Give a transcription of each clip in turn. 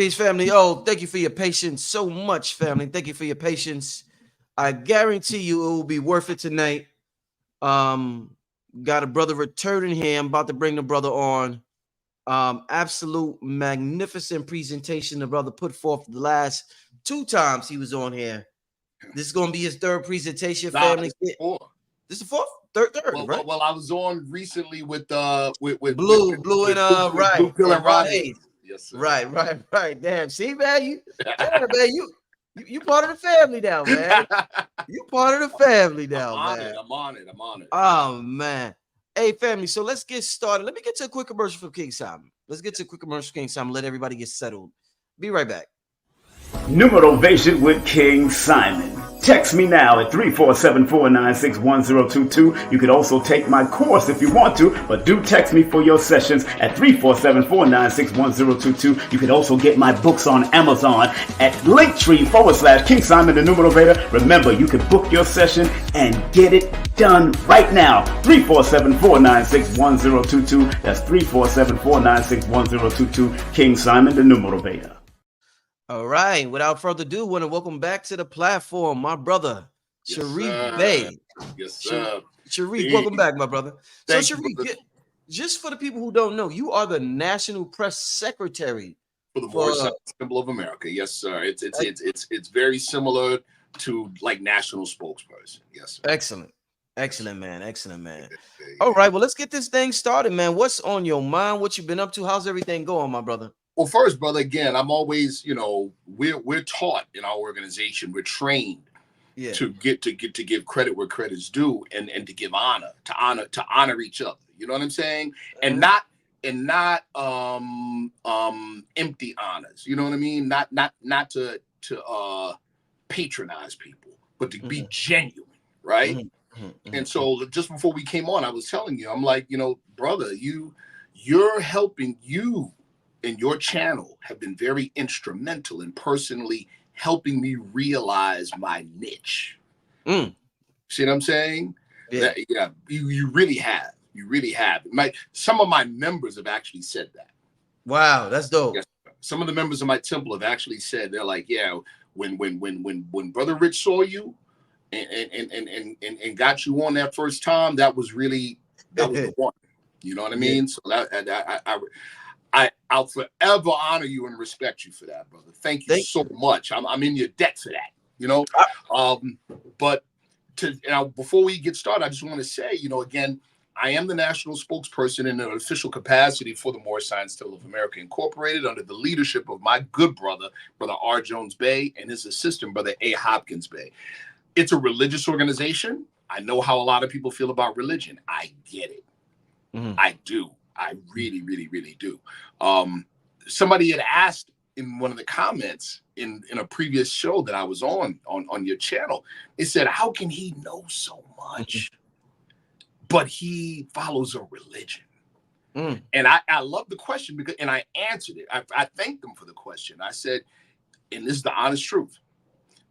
Peace, family. Oh, thank you for your patience so much, family. Thank you for your patience. I guarantee you it will be worth it tonight. Got a brother returning here. I'm about to bring the brother on. Absolute magnificent presentation the brother put forth the last 2 times he was on here. This is gonna be his 3rd presentation, family. This is the 4th, third, right? Well, I was on recently with Blue and right, Pill and Rod Hayes. Yes, sir. Right. Damn, see, man, you part of the family now, man. You part of the family now, man. I'm honored. Oh man. Hey, family. So let's get started. Let me get to a quick commercial for King Simon. Let everybody get settled. Be right back. Numerovation with King Simon. Text me now at 347-496-1022. You can also take my course if you want to, but do text me for your sessions at 347-496-1022. You can also get my books on Amazon at Linktree/King Simon the Numerovator. Remember, you can book your session and get it done right now. 347-496-1022. That's 347-496-1022. King Simon the Numerovator. All right. Without further ado, want to welcome back to the platform my brother, Sharif Bey. Yes, sir. Sharif, welcome back, my brother. So, Sharif, just for the people who don't know, you are the National Press Secretary for the Moorish Science Temple of America. Yes, sir. It's very similar to like national spokesperson. Yes, sir. Excellent, man. All right. Well, let's get this thing started, man. What's on your mind? What you been up to? How's everything going, my brother? Well, first, brother, again, I'm always, we're taught in our organization, we're trained to give credit where credit's due and to give honor each other. You know what I'm saying? And not empty honors. You know what I mean? Not to patronize people, but to be genuine, right? And so just before we came on, I was telling you, I'm like, brother, you're helping you. And your channel have been very instrumental in personally helping me realize my niche. See what I'm saying? Yeah. You really have. You really have. Some of my members have actually said that. Wow, that's dope. Yes, some of the members of my temple have actually said, they're like, yeah, when Brother Rich saw you and got you on that first time, that was the one. You know what I mean? So I'll forever honor you and respect you for that, brother. Thank you so much. I'm in your debt for that, But before we get started, I just want to say, again, I am the national spokesperson in an official capacity for the Moorish Science Temple of America Incorporated under the leadership of my good brother, Brother R. Jones Bey, and his assistant, Brother A. Hopkins Bey. It's a religious organization. I know how a lot of people feel about religion. I get it. I do. I really, really, really do. Somebody had asked in one of the comments in a previous show that I was on your channel, it said, how can he know so much, but he follows a religion? And I love the question and I answered it. I thanked them for the question. I said, and this is the honest truth,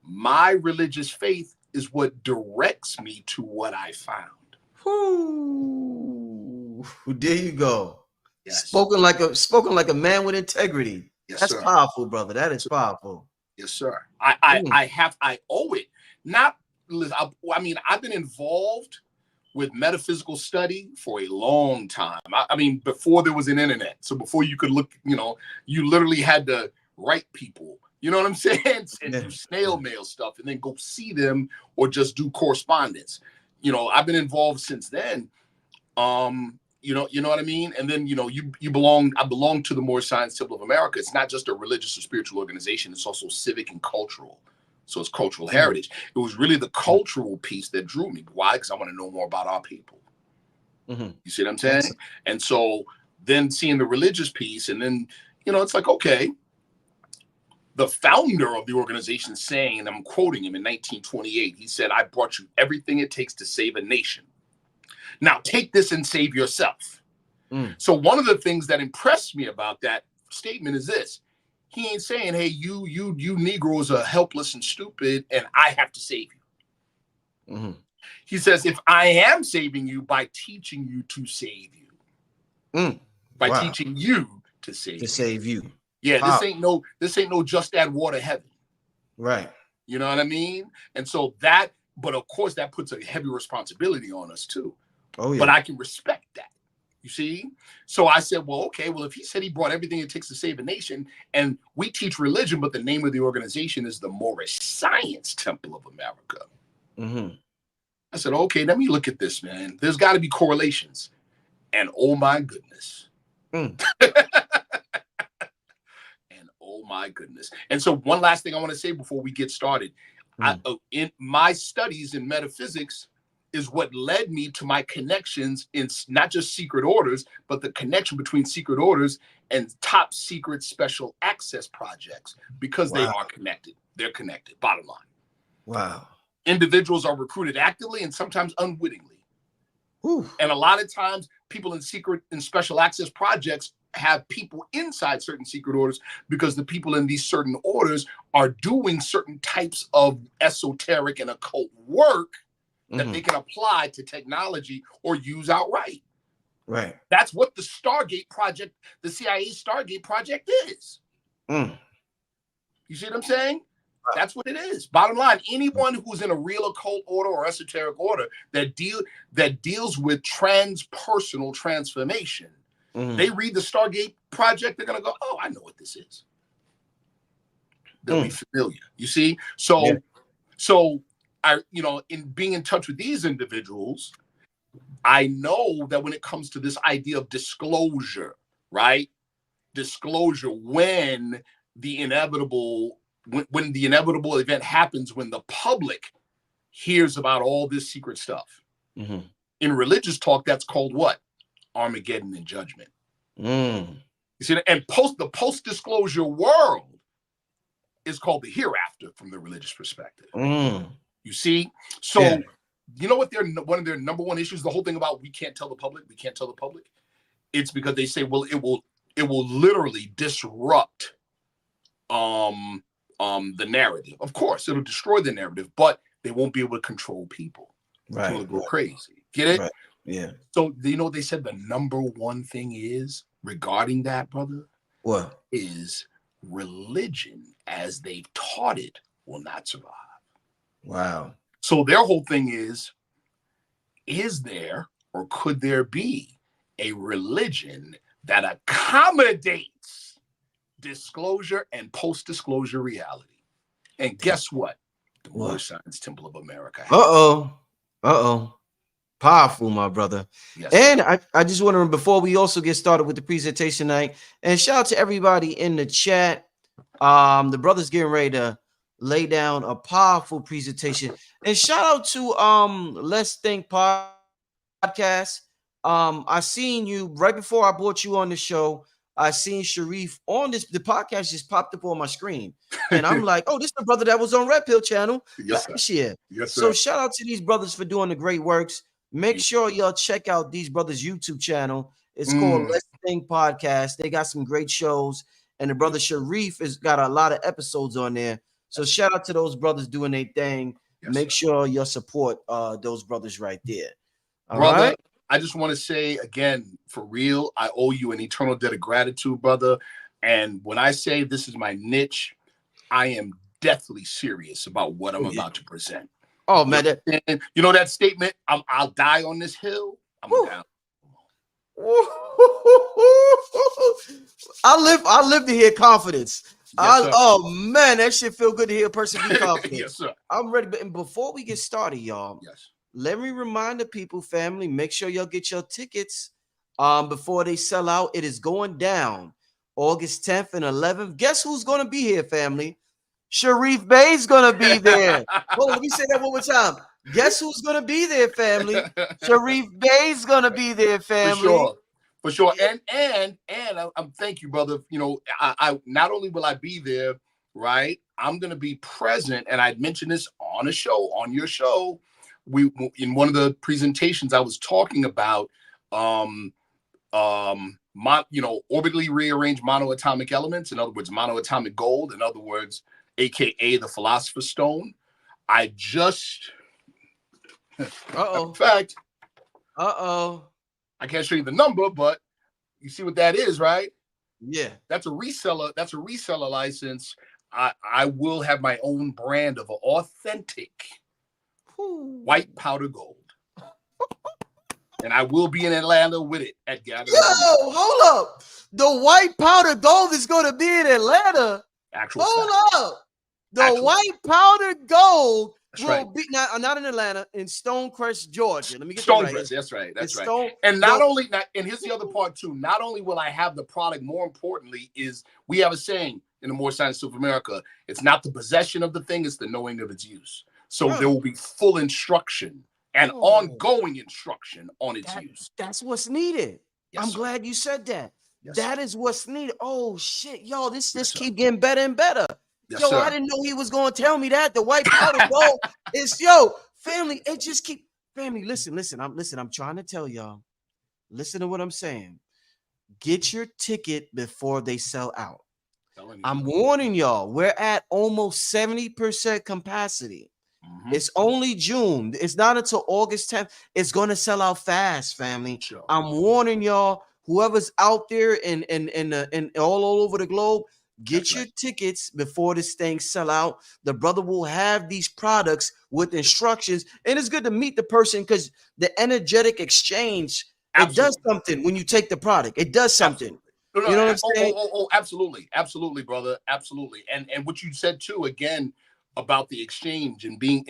my religious faith is what directs me to what I found. There you go. Yes. Spoken like a man with integrity. Yes, that's sir. Powerful, brother. That is powerful. Yes, sir. I owe it. I've been involved with metaphysical study for a long time. Before there was an internet. So before you could look, you literally had to write people. You know what I'm saying? And do snail mail stuff and then go see them or just do correspondence. I've been involved since then. You know what I mean? And then, I belong to the Moorish Science Temple of America. It's not just a religious or spiritual organization. It's also civic and cultural. So it's cultural heritage. It was really the cultural piece that drew me. Why? Because I want to know more about our people. You see what I'm saying? And so then seeing the religious piece and then, it's like, okay, the founder of the organization saying, and I'm quoting him in 1928, he said, I brought you everything it takes to save a nation. Now take this and save yourself. So one of the things that impressed me about that statement is this. He ain't saying, hey, you Negroes are helpless and stupid and I have to save you. He says, if I am saving you by teaching you to save you. By teaching you to save you. Yeah, this ain't no just add water heaven. Right. You know what I mean? And so that, but of course that puts a heavy responsibility on us too. Oh yeah. But I can respect that. You see? So I said, well, okay, well, if he said he brought everything it takes to save a nation, and we teach religion, but the name of the organization is the Moorish Science Temple of America. Mm-hmm. I said, okay, let me look at this, man. There's got to be correlations. And oh my goodness. Mm. And oh my goodness. And so one last thing I want to say before we get started. In my studies in metaphysics is what led me to my connections in not just secret orders, but the connection between secret orders and top secret special access projects, because they are connected. They're connected, bottom line. Wow. Individuals are recruited actively and sometimes unwittingly. Ooh. And a lot of times people in secret and special access projects have people inside certain secret orders because the people in these certain orders are doing certain types of esoteric and occult work that they can apply to technology or use outright. Right. That's what the Stargate project, the CIA Stargate project is. You see what I'm saying? That's what it is. Bottom line, anyone who's in a real occult order or esoteric order that deals with transpersonal transformation, they read the Stargate project, they're gonna go, oh, I know what this is. They'll be familiar. You see? So I, in being in touch with these individuals, I know that when it comes to this idea of disclosure, right? Disclosure when the inevitable event happens, when the public hears about all this secret stuff. In religious talk, that's called what? Armageddon and judgment. You see, and the post-disclosure world is called the hereafter from the religious perspective. You see? So you know what one of their number one issues, the whole thing about we can't tell the public, it's because they say, well, it will literally disrupt the narrative. Of course, it'll destroy the narrative, but they won't be able to control people. Right. It'll go crazy. Get it? Right. Yeah. So they said the number one thing is regarding that, brother. What? Is religion as they've taught it will not survive. Wow. So their whole thing is there or could there be a religion that accommodates disclosure and post-disclosure reality? And guess what? The Moorish Science Temple of America. Powerful, my brother. Yes, and I just want to, before we also get started with the presentation tonight, and shout out to everybody in the chat. The brother's getting ready to lay down a powerful presentation. And shout out to Let's Think Podcast. I seen you right before I brought you on the show. I seen Sharif on the podcast just popped up on my screen. And I'm like, oh, this is the brother that was on Red Pill channel last year. Yes, sir. So shout out to these brothers for doing the great works. Make sure y'all check out these brothers' YouTube channel. It's called Let's Think Podcast. They got some great shows. And the brother Sharif has got a lot of episodes on there. So shout out to those brothers doing their thing. Yes, make sure you support those brothers right there. All brother, right? I just want to say again, for real, I owe you an eternal debt of gratitude, brother. And when I say this is my niche, I am deathly serious about what I'm about to present. Oh man, you know that statement? I'll die on this hill. I'm down. I live to hear confidence. Yes, oh man, that shit feel good to hear a person be confident. Yes, sir. I'm ready. But before we get started, y'all, let me remind the people, family, make sure y'all get your tickets before they sell out. It is going down August 10th and 11th. Guess who's going to be here, family? Sharif Bey's going to be there. Hold on, let me say that one more time. Guess who's going to be there, family? Sharif Bey's going to be there, family. For sure. And I'm thank you, brother. You know, I not only will I be there, right? I'm going to be present. And I'd mentioned this on your show. In one of the presentations, I was talking about, orbitally rearranged monoatomic elements. In other words, monoatomic gold. In other words, AKA the Philosopher's Stone. I just, in fact, I can't show you the number, but you see what that is, right? Yeah. That's a reseller. That's a reseller license. I will have my own brand of authentic white powder gold. And I will be in Atlanta with it at Gathering. Yo, hold up. The white powder gold is going to be in Atlanta. Actual hold fact. up. The white powder gold will be not in Atlanta, in Stonecrest, Georgia. Let me get Stonecrest. Right. That's right. That's right. Stone, and not only, and here's the other part too. Not only will I have the product, more importantly, is we have a saying in the Moorish Science of America: it's not the possession of the thing; it's the knowing of its use. So there will be full instruction and ongoing instruction on its use. That's what's needed. Yes, I'm glad you said that. Yes, that is what's needed. Oh shit, yo, this just keep getting better and better. Yes, yo, sir. I didn't know he was gonna tell me that. The white powder gold is family. It just keep family. Listen. I'm trying to tell y'all. Listen to what I'm saying. Get your ticket before they sell out. I'm warning y'all. We're at almost 70% capacity. It's only June. It's not until August 10th. It's going to sell out fast, family. Sure. I'm warning y'all, whoever's out there and all over the globe, get your tickets before this thing sell out. The brother will have these products with instructions. And it's good to meet the person because the energetic exchange, it does something when you take the product. It does something. No, you know what I'm saying? Absolutely, brother. Absolutely. And what you said too, again, about the exchange and being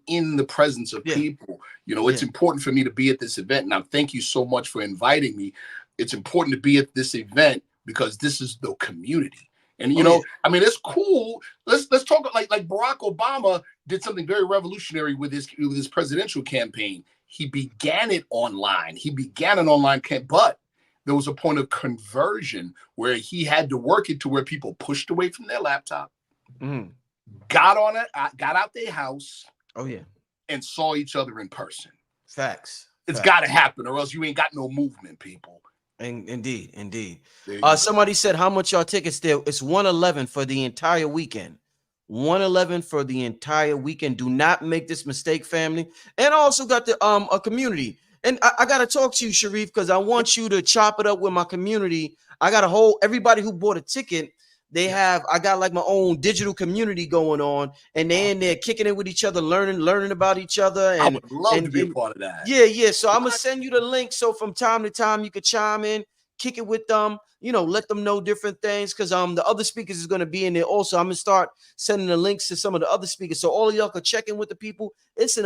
in the presence of people. It's important for me to be at this event. And I thank you so much for inviting me. It's important to be at this event because this is the community. And I mean, it's cool. Let's talk like Barack Obama did something very revolutionary with his presidential campaign. He began it online. He began an online campaign, but there was a point of conversion where he had to work it to where people pushed away from their laptop. Got on it, got out their house. And saw each other in person. Facts. It's got to happen, or else you ain't got no movement, people. Indeed. Somebody said, how much y'all tickets there? It's 111 for the entire weekend. 111 for the entire weekend. Do not make this mistake, family. And also got the a community. And I gotta talk to you, Sharif, because I want you to chop it up with my community. I got a whole everybody who bought a ticket. I got like my own digital community going on, and they're in there kicking it with each other, learning about each other. And I would love to be a part of that. Yeah. So I'm gonna send you the link. So from time to time you could chime in, kick it with them, let them know different things. Cause the other speakers is gonna be in there also. I'm gonna start sending the links to some of the other speakers. So all of y'all could check in with the people. It's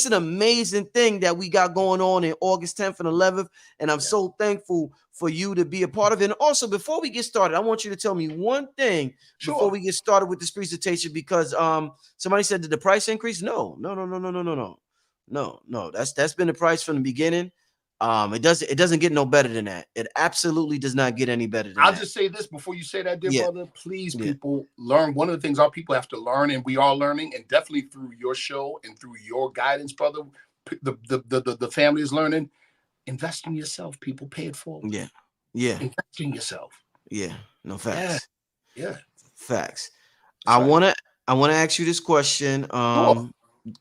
an amazing thing that we got going on in August 10th and 11th. And I'm so thankful for you to be a part of it. And also, before we get started, I want you to tell me one thing before we get started with this presentation, because somebody said, did the price increase? No. That's been the price from the beginning. It doesn't get no better than that. It absolutely does not get any better than that. I'll just say this before you say that, dear brother. Please, people, learn. One of the things our people have to learn, and we are learning, and definitely through your show and through your guidance, brother, the family is learning. Invest in yourself, people. Pay it forward. Yeah. Invest in yourself. Yeah. No facts. Yeah. Facts. I wanna ask you this question.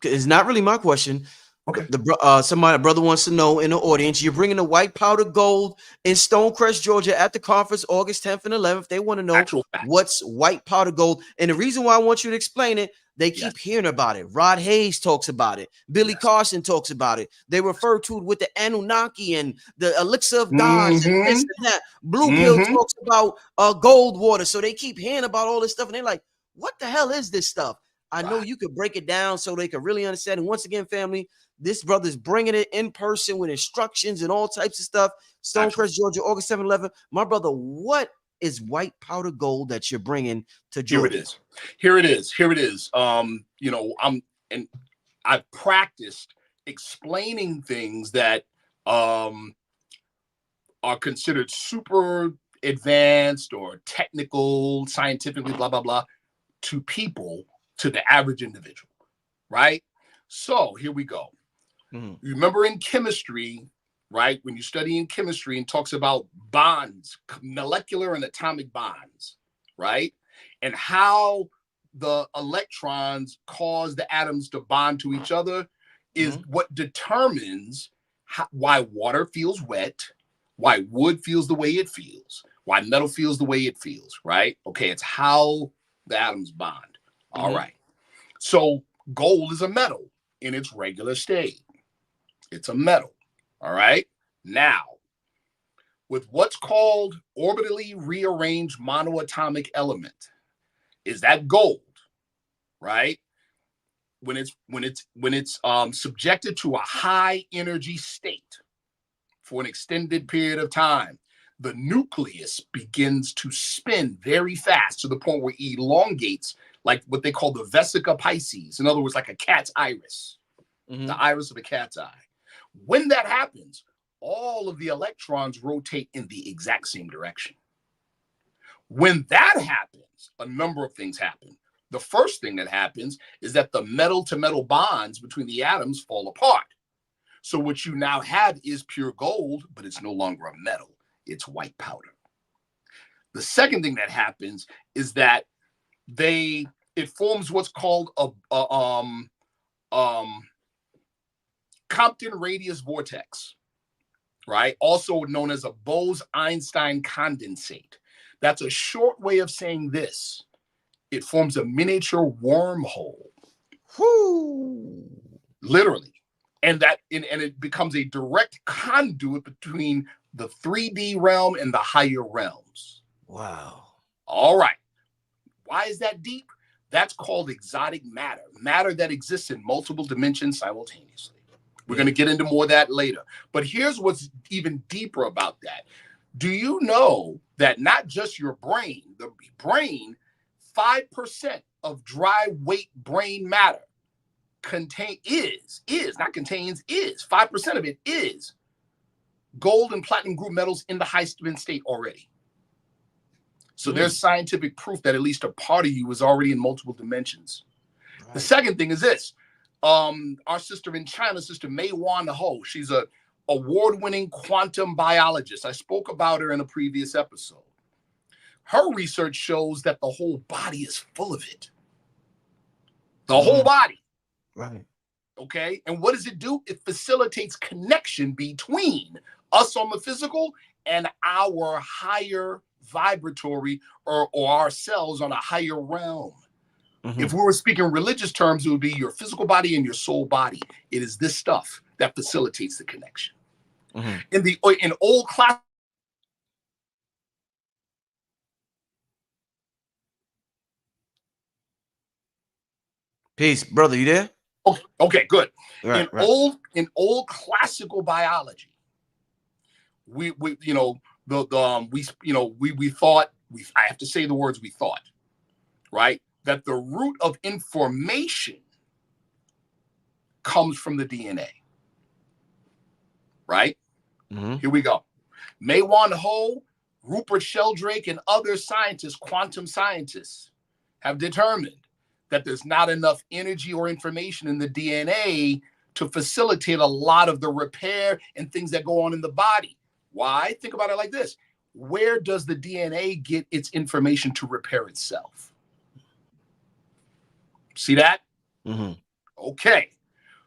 It's not really my question. Okay. A brother wants to know in the audience, you're bringing the white powder gold in Stonecrest, Georgia at the conference August 10th and 11th. They want to know what's white powder gold. And the reason why I want you to explain it, they keep hearing about it. Rod Hayes talks about it. Billy Carson talks about it. They refer to it with the Anunnaki and the elixir of gods and this and that. Blue Pill talks about gold water. So they keep hearing about all this stuff. And they're like, what the hell is this stuff? I know you could break it down so they can really understand. And once again, family, this brother's bringing it in person with instructions and all types of stuff. Stonecrest, Georgia, August 7th, 11th. My brother, what is white powder gold that you're bringing to Georgia? Here it is. I've practiced explaining things that are considered super advanced or technical, scientifically, blah, blah, blah, to people, to the average individual, right? So here we go. You remember in chemistry, right? When you study in chemistry and talks about bonds, molecular and atomic bonds, right? And how the electrons cause the atoms to bond to each other is what determines why water feels wet, why wood feels the way it feels, why metal feels the way it feels, right? Okay, it's how the atoms bond. All right. So gold is a metal in its regular state. It's a metal. All right. Now, with what's called orbitally rearranged monoatomic element, is that gold, right? When it's subjected to a high energy state for an extended period of time, the nucleus begins to spin very fast to the point where it elongates, like what they call the vesica piscis. In other words, like a cat's iris, the iris of a cat's eye. When that happens, all of the electrons rotate in the exact same direction. When that happens, a number of things happen. The first thing that happens is that the metal-to-metal bonds between the atoms fall apart. So what you now have is pure gold, but it's no longer a metal. It's white powder. The second thing that happens is that it forms what's called a Compton radius vortex, right? Also known as a Bose-Einstein condensate. That's a short way of saying this. It forms a miniature wormhole. Whoo! Literally. And it becomes a direct conduit between the 3D realm and the higher realms. Wow. All right. Why is that deep? That's called exotic matter, matter that exists in multiple dimensions simultaneously. We're going to get into more of that later. But here's what's even deeper about that. Do you know that not just your brain, the brain, 5% of dry weight brain matter is 5% of it is gold and platinum group metals in the high spin state already. So there's scientific proof that at least a part of you is already in multiple dimensions. Right. The second thing is this. Our sister in China, Sister Mei Wan Ho, she's a award-winning quantum biologist. I spoke about her in a previous episode. Her research shows that the whole body is full of it. The whole body. Right. Okay. And what does it do? It facilitates connection between us on the physical and our higher vibratory or ourselves on a higher realm. If we were speaking religious terms, it would be your physical body and your soul body. It is this stuff that facilitates the connection. In old class. Peace, brother. You there? Okay, good. Right, in old classical biology, we thought, I have to say the words we thought, right? That the root of information comes from the DNA, right? Here we go. Mei Wan Ho, Rupert Sheldrake, and other scientists, quantum scientists, have determined that there's not enough energy or information in the DNA to facilitate a lot of the repair and things that go on in the body. Why? Think about it like this. Where does the DNA get its information to repair itself? See that? Okay.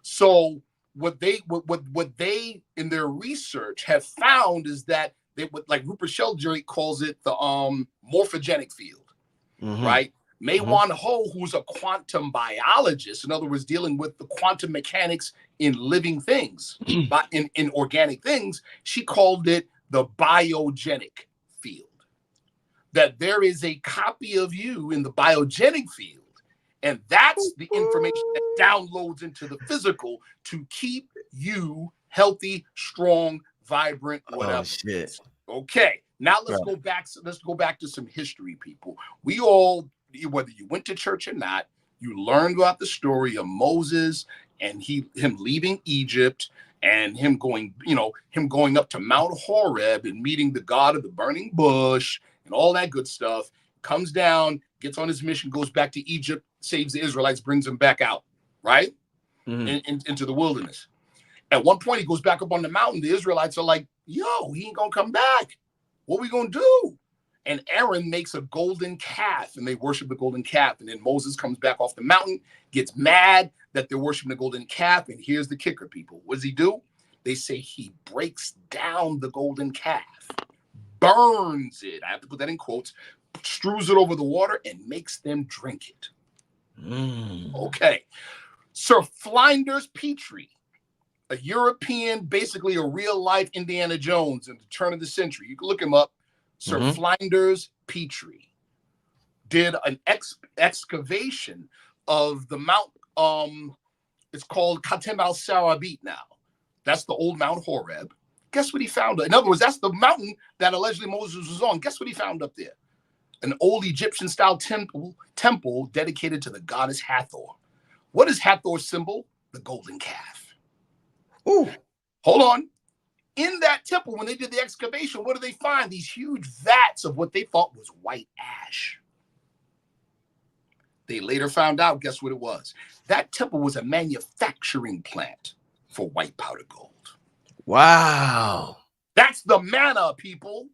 So what they in their research have found is that they would, like Rupert Sheldrake calls it, the morphogenic field, right? Mei Wan Ho, who's a quantum biologist, in other words, dealing with the quantum mechanics in living things, but in organic things, she called it the biogenic field. That there is a copy of you in the biogenic field, and that's the information that downloads into the physical to keep you healthy, strong, vibrant, whatever. Oh, shit. Okay, now let's go back. Let's go back to some history, people. We all, whether you went to church or not, you learned about the story of Moses and him leaving Egypt and him going up to Mount Horeb and meeting the God of the burning bush and all that good stuff. Comes down, gets on his mission, goes back to Egypt, saves the Israelites, brings them back out, right? Into the wilderness. At one point, he goes back up on the mountain. The Israelites are like, yo, he ain't gonna come back. What we gonna do? And Aaron makes a golden calf, and they worship the golden calf. And then Moses comes back off the mountain, gets mad that they're worshiping the golden calf. And here's the kicker, people. What does he do? They say he breaks down the golden calf, burns it, I have to put that in quotes, strews it over the water and makes them drink it. Okay. Sir Flinders Petrie, a European, basically a real-life Indiana Jones in the turn of the century. You can look him up. Sir Flinders Petrie did an excavation of the Mount, it's called Khatem al-Sarabit now. That's the old Mount Horeb. Guess what he found? In other words, that's the mountain that allegedly Moses was on. Guess what he found up there? An old Egyptian-style temple dedicated to the goddess Hathor. What is Hathor's symbol? The golden calf. Ooh. Hold on. In that temple, when they did the excavation, what did they find? These huge vats of what they thought was white ash. They later found out, guess what it was? That temple was a manufacturing plant for white powder gold. Wow. That's the manna, people.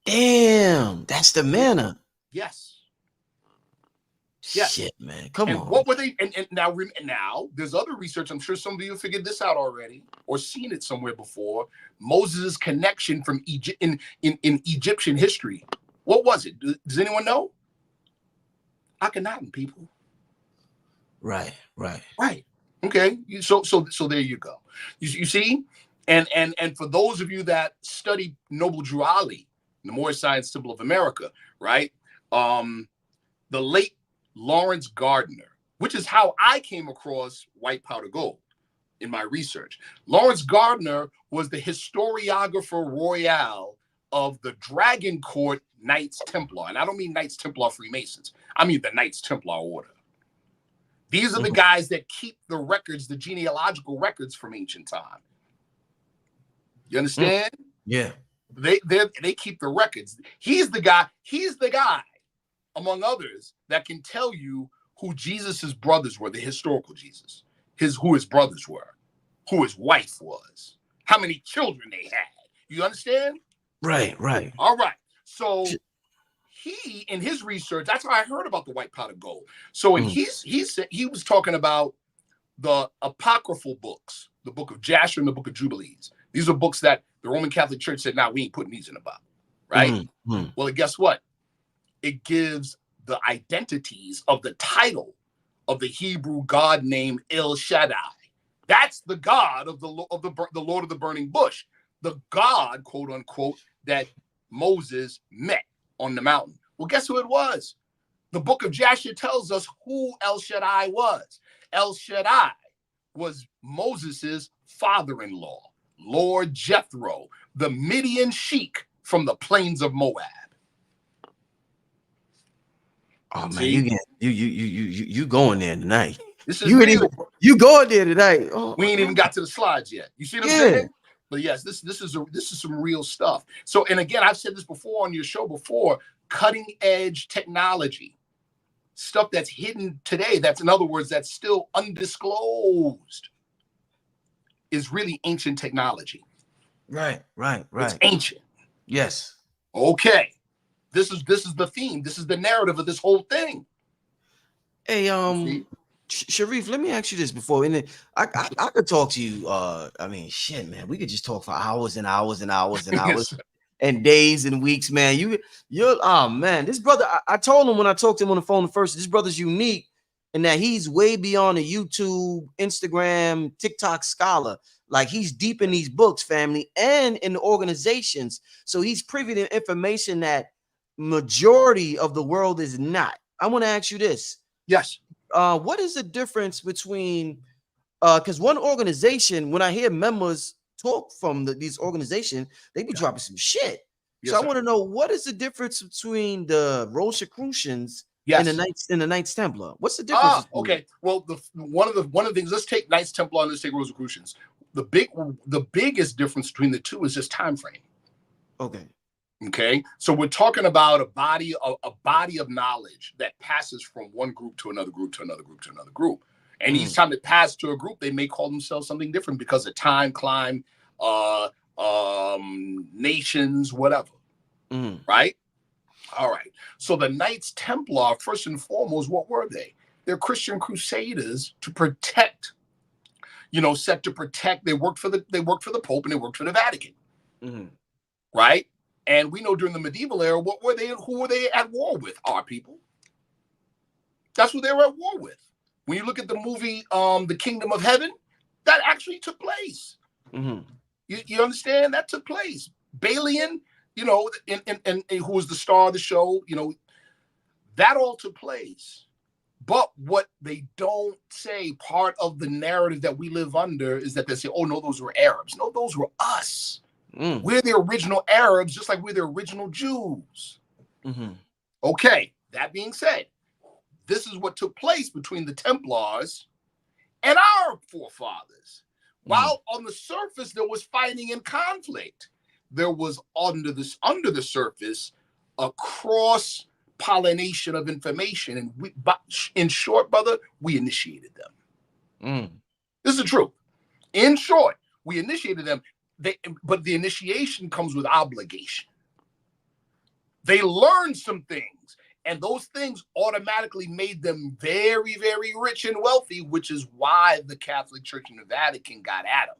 Damn. That's the manna. Yes. Yes. Shit, man. Come on. What were they? And now there's other research. I'm sure some of you have figured this out already or seen it somewhere before. Moses' connection from Egypt in Egyptian history. What was it? Does anyone know? Akhenaten, people. Right. Okay. So there you go. You see, and for those of you that study Noble Drew Ali, the Moorish Science Temple of America, right? The late Lawrence Gardner, which is how I came across white powder gold in my research. Lawrence Gardner was the historiographer royal of the Dragon Court Knights Templar. And I don't mean Knights Templar Freemasons. I mean the Knights Templar Order. These are the guys that keep the records, the genealogical records from ancient time. You understand? Yeah. They keep the records. He's the guy, among others, that can tell you who Jesus's brothers were, the historical Jesus, who his brothers were, who his wife was, how many children they had. You understand? Right. All right. So he, in his research, that's how I heard about the white powder gold. So he said he was talking about the apocryphal books, the book of Jasher and the book of Jubilees. These are books that the Roman Catholic Church said, "Nah, we ain't putting these in the Bible," right? Well, guess what? It gives the identities of the title of the Hebrew God named El Shaddai. That's the God of the Lord of the burning bush, the God, quote unquote, that Moses met on the mountain. Well, guess who it was? The book of Jasher tells us who El Shaddai was. El Shaddai was Moses's father-in-law, Lord Jethro, the Midian sheik from the plains of Moab. Oh man, you going there tonight? This is real. You going there tonight? Oh, we ain't even got to the slides yet. You see what I'm saying? But yes, this is some real stuff. So, and again, I've said this before on your show before, cutting edge technology, stuff that's hidden today, that's, in other words, that's still undisclosed, is really ancient technology. Right. It's ancient. Yes. Okay. This is the theme. This is the narrative of this whole thing. Hey, Sharif, let me ask you this before, and then I could talk to you. I mean, shit, man, we could just talk for hours and hours and hours and hours, and days and weeks, man. You're oh man, this brother. I told him when I talked to him on the phone first. This brother's unique in that he's way beyond a YouTube, Instagram, TikTok scholar. Like he's deep in these books, family, and in the organizations. So he's privy to information that majority of the world is not. I want to ask you this. Yes. What is the difference between because one organization, when I hear members talk from these organizations, they be dropping some shit. Yes, so I want to know, what is the difference between the Rosicrucians and the Knights Templar? What's the difference? Okay. Well, one of the things, let's take Knights Templar and let's take Rosicrucians. The biggest difference between the two is just time frame. Okay, so we're talking about a body of knowledge that passes from one group to another group to another group to another group, and each time it passes to a group, they may call themselves something different because of time, climb, nations, whatever. Right? All right. So the Knights Templar, first and foremost, what were they? They're Christian crusaders to protect. Set to protect. They worked for the Pope and they worked for the Vatican. Right? And we know during the medieval era, who were they at war with? Our people. That's who they were at war with. When you look at the movie The Kingdom of Heaven, that actually took place. Mm-hmm. You understand? That took place. Balian, you know, and who was the star of the show, you know, that all took place. But what they don't say, part of the narrative that we live under, is that they say, oh, no, those were Arabs. No, those were us. Mm. We're the original Arabs, just like we're the original Jews. Mm-hmm. Okay, that being said, this is what took place between the Templars and our forefathers. While on the surface there was fighting and conflict, there was under the surface a cross-pollination of information. And in short, brother, we initiated them. This is the truth. In short, we initiated them. But the initiation comes with obligation. They learned some things, and those things automatically made them very, very rich and wealthy, which is why the Catholic Church and the Vatican got at them.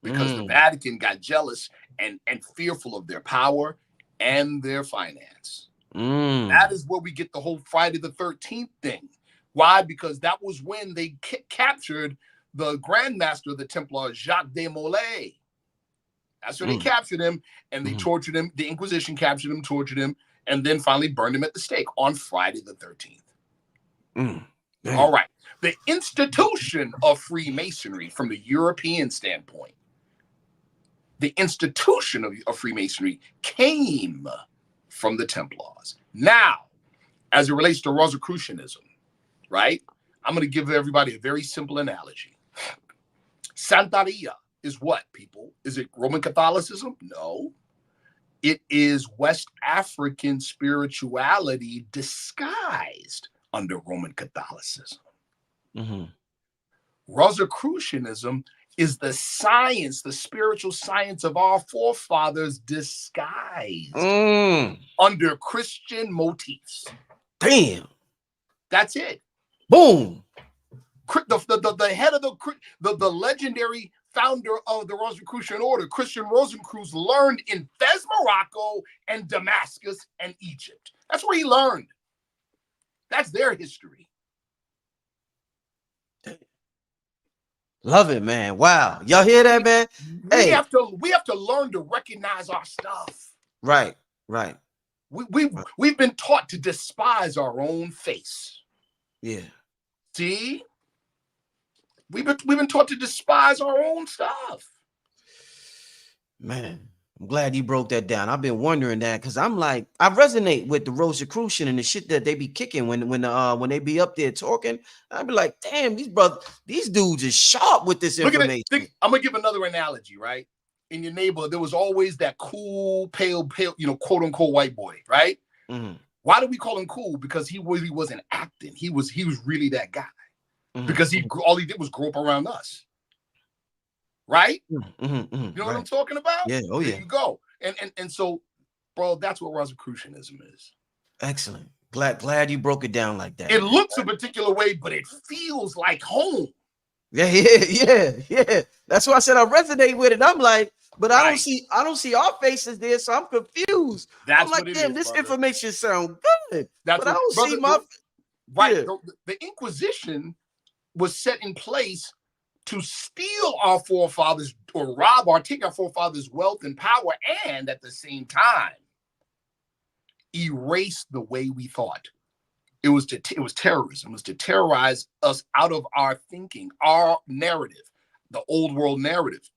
Because the Vatican got jealous and fearful of their power and their finance. That is where we get the whole Friday the 13th thing. Why? Because that was when they captured the Grand Master of the Templars, Jacques de Molay. That's when they captured him, and they tortured him. The Inquisition captured him, tortured him, and then finally burned him at the stake on Friday the 13th. All right. The institution of Freemasonry from the European standpoint, the institution of Freemasonry came from the Templars. Now, as it relates to Rosicrucianism, right? I'm going to give everybody a very simple analogy. Santeria is what, people? Is it Roman Catholicism? No. It is West African spirituality disguised under Roman Catholicism. Rosicrucianism is the science, the spiritual science of our forefathers disguised under Christian motifs. Damn. That's it. Boom. The head of the legendary founder of the Rosicrucian order, Christian Rosicrucians, learned in Fez, Morocco, and Damascus and Egypt. That's where he learned. That's their history. Love it, man. Wow. Y'all hear that, man? We have to learn to recognize our stuff. Right. We've been taught to despise our own face. Yeah. See? We've been taught to despise our own stuff. Man, I'm glad you broke that down. I've been wondering that because I'm like, I resonate with the Rosicrucian and the shit that they be kicking when they be up there talking. I'd be like, damn, these dudes is sharp with this information. I'm gonna give another analogy, right? In your neighborhood, there was always that cool, pale, quote unquote white boy, right? Why do we call him cool? Because he really wasn't acting. He was really that guy. Because all he did was grow up around us, right? You know what I'm talking about? Yeah. Oh yeah. There you go. And so, bro, that's what Rosicrucianism is. Excellent. Glad you broke it down like that. It looks a particular way, but it feels like home. Yeah. That's why I said I resonate with it. I'm like, but I don't see our faces there, so I'm confused. I'm like, damn, this information sounds good. But I don't see my The Inquisition was set in place to steal our forefathers or take our forefathers' wealth and power, and at the same time erase the way we thought. It was terrorism. It was to terrorize us out of our thinking, our narrative, the old world narrative.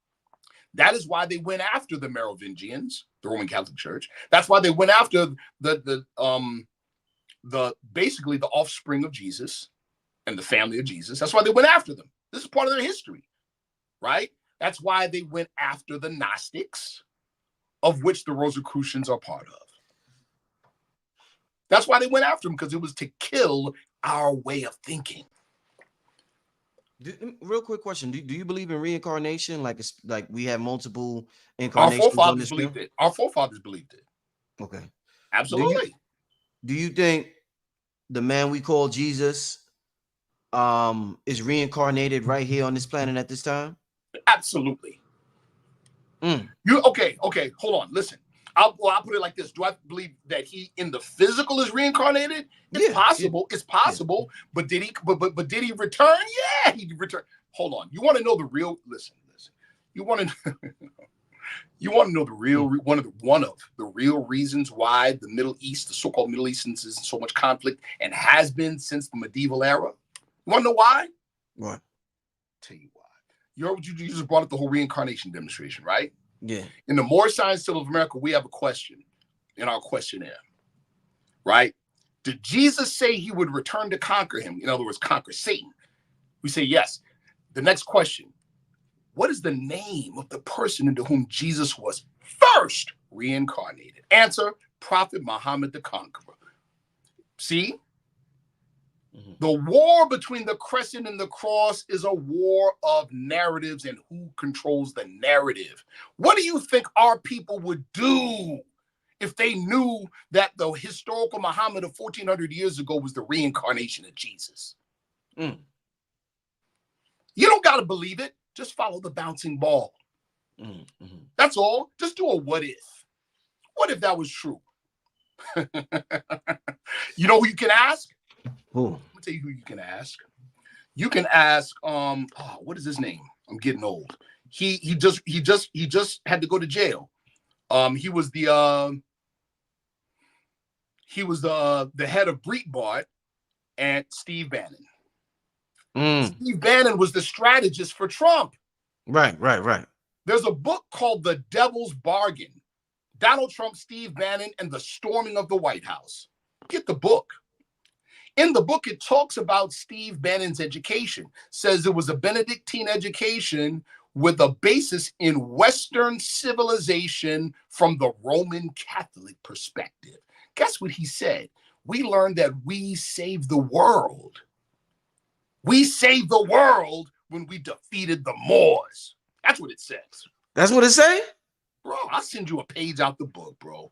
That is why they went after the Merovingians, the Roman Catholic Church. That's why they went after basically the offspring of Jesus and the family of Jesus. That's why they went after them. This is part of their history, right? That's why they went after the Gnostics, of which the Rosicrucians are part of. That's why they went after them, because it was to kill our way of thinking. Real quick question: Do you believe in reincarnation? Like we have multiple incarnations? Our forefathers believed it. Our forefathers believed it. Okay, absolutely. Do you think the man we call Jesus is reincarnated right here on this planet at this time? Absolutely. Okay, hold on. Listen, I'll put it like this. Do I believe that he in the physical is reincarnated? It's possible. Yeah. It's possible. Yeah. But did he did he return? Yeah, he returned. Hold on. You want to know the real listen. You want to know the real one of the real reasons why the Middle East, the so-called Middle East, is in so much conflict and has been since the medieval era? You want to know why? What? Tell you why. You just brought up the whole reincarnation demonstration, right? Yeah. In the Moorish Science Temple of America, we have a question in our questionnaire, right? Did Jesus say he would return to conquer him? In other words, conquer Satan. We say yes. The next question, what is the name of the person into whom Jesus was first reincarnated? Answer, Prophet Muhammad the Conqueror. See? Mm-hmm. The war between the crescent and the cross is a war of narratives and who controls the narrative. What do you think our people would do if they knew that the historical Muhammad of 1400 years ago was the reincarnation of Jesus? You don't got to believe it. Just follow the bouncing ball. Mm-hmm. That's all. Just do a what if. What if that was true? You know who you can ask? Who? Let me tell you who you can ask. You can ask, what is his name? I'm getting old. He just had to go to jail. He was the head of Breitbart and Steve Bannon. Steve Bannon was the strategist for Trump. Right. There's a book called The Devil's Bargain. Donald Trump, Steve Bannon, and the Storming of the White House. Get the book. In the book, it talks about Steve Bannon's education. Says it was a Benedictine education with a basis in Western civilization from the Roman Catholic perspective. Guess what he said? We learned that we saved the world. We saved the world when we defeated the Moors. That's what it says. That's what it say? Bro, I'll send you a page out the book, bro.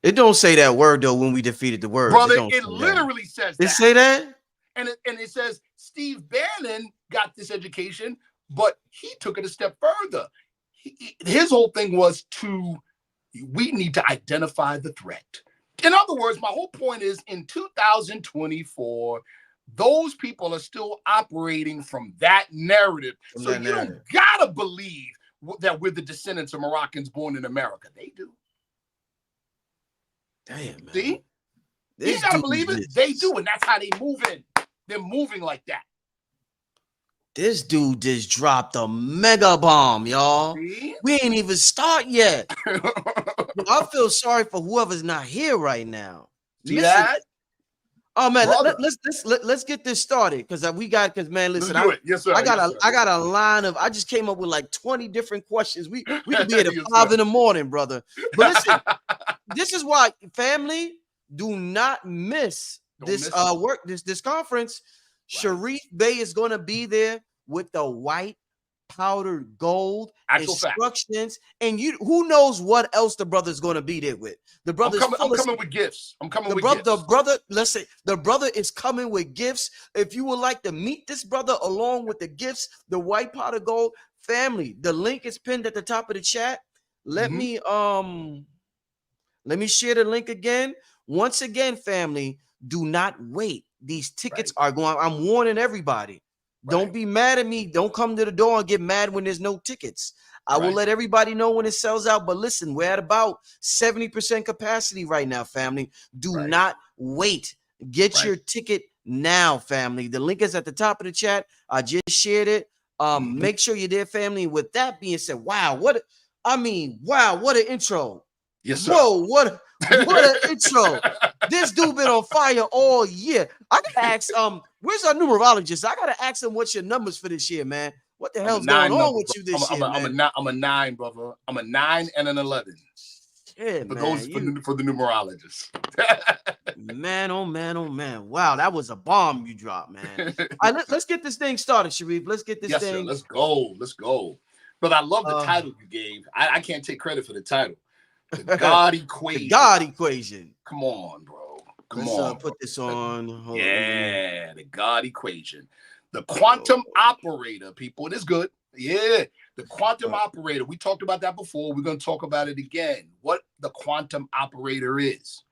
It don't say that word, though, when we defeated the world. Brother, it literally says that. It say that? And it says Steve Bannon got this education, but he took it a step further. His whole thing was we need to identify the threat. In other words, my whole point is in 2024, those people are still operating from that narrative. Don't gotta believe that we're the descendants of Moroccans born in America. They do. Damn, man. See? You gotta believe it. They do, and that's how they moving. They're moving like that. This dude just dropped a mega bomb, y'all. See? We ain't even start yet. I feel sorry for whoever's not here right now. See that? Oh man, let's get this started because man, listen, let's do it. Yes, sir. I got a line of. I just came up with like 20 different questions. We could be at 5 in the morning, brother. But listen, this is why, family, do not miss this conference. Right. Sharif Bey is going to be there with the white powdered gold instructions, and who knows what else the brother's going to be there with. The brother's I'm coming with gifts. The brother is coming with gifts. If you would like to meet this brother along with the gifts, the white powdered gold, family, the link is pinned at the top of the chat. Let me share the link again. Once again, family, do not wait. These tickets are going. I'm warning everybody. Don't be mad at me. Don't come to the door and get mad when there's no tickets. I will let everybody know when it sells out. But listen, we're at about 70% capacity right now, family. Do not wait. Get your ticket now, family. The link is at the top of the chat. I just shared it. Make sure you're there, family. With that being said, wow, what an intro. Yes, sir. Whoa, what an intro. This dude been on fire all year. I gotta ask, where's our numerologist? I gotta ask him what's your numbers for this year, man. What the hell's going on with you this year, man? I'm a 9, brother. I'm a 9 and an 11. Yeah, for the numerologists. Man, oh man. Wow, that was a bomb you dropped, man. All right, let's get this thing started, Sharif. Let's get this thing. Sir, let's go. But I love the title you gave. I can't take credit for the title. The God equation. The God equation. Come on, bro. Let's put this on. The God equation. The quantum operator, people. It is good. Yeah. The quantum operator. We talked about that before. We're going to talk about it again. What the quantum operator is.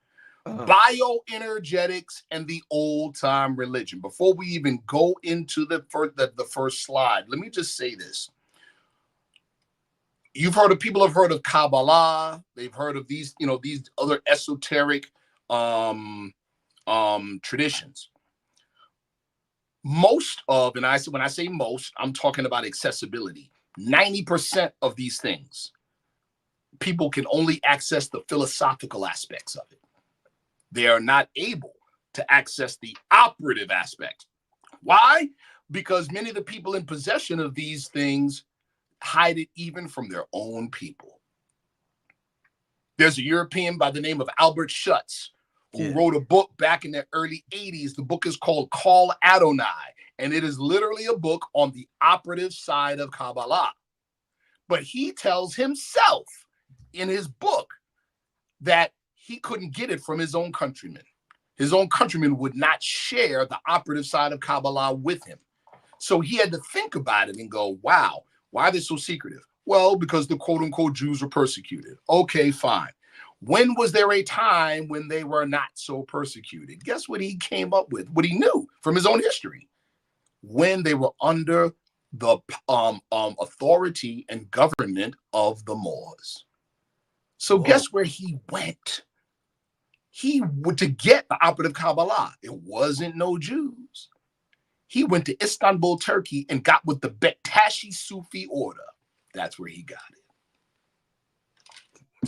Bioenergetics and the old-time religion. Before we even go into the first slide, let me just say this. People have heard of Kabbalah. They've heard of these, these other esoteric traditions. Most of, when I say most, I'm talking about accessibility. 90% of these things, people can only access the philosophical aspects of it. They are not able to access the operative aspect. Why? Because many of the people in possession of these things hide it even from their own people. There's a European by the name of Albert Schutz who wrote a book back in the early 80s. The book is called Call Adonai, and it is literally a book on the operative side of Kabbalah. But he tells himself in his book that he couldn't get it from his own countrymen. His own countrymen would not share the operative side of Kabbalah with him. So he had to think about it and go, wow, why are they so secretive? Well, because the quote unquote Jews were persecuted. Okay, fine. When was there a time when they were not so persecuted? Guess what he came up with, what he knew from his own history? When they were under the authority and government of the Moors. So guess where he went? He went to get the operative Kabbalah. It wasn't no Jews. He went to Istanbul, Turkey, and got with the Bektashi Sufi order. That's where he got it.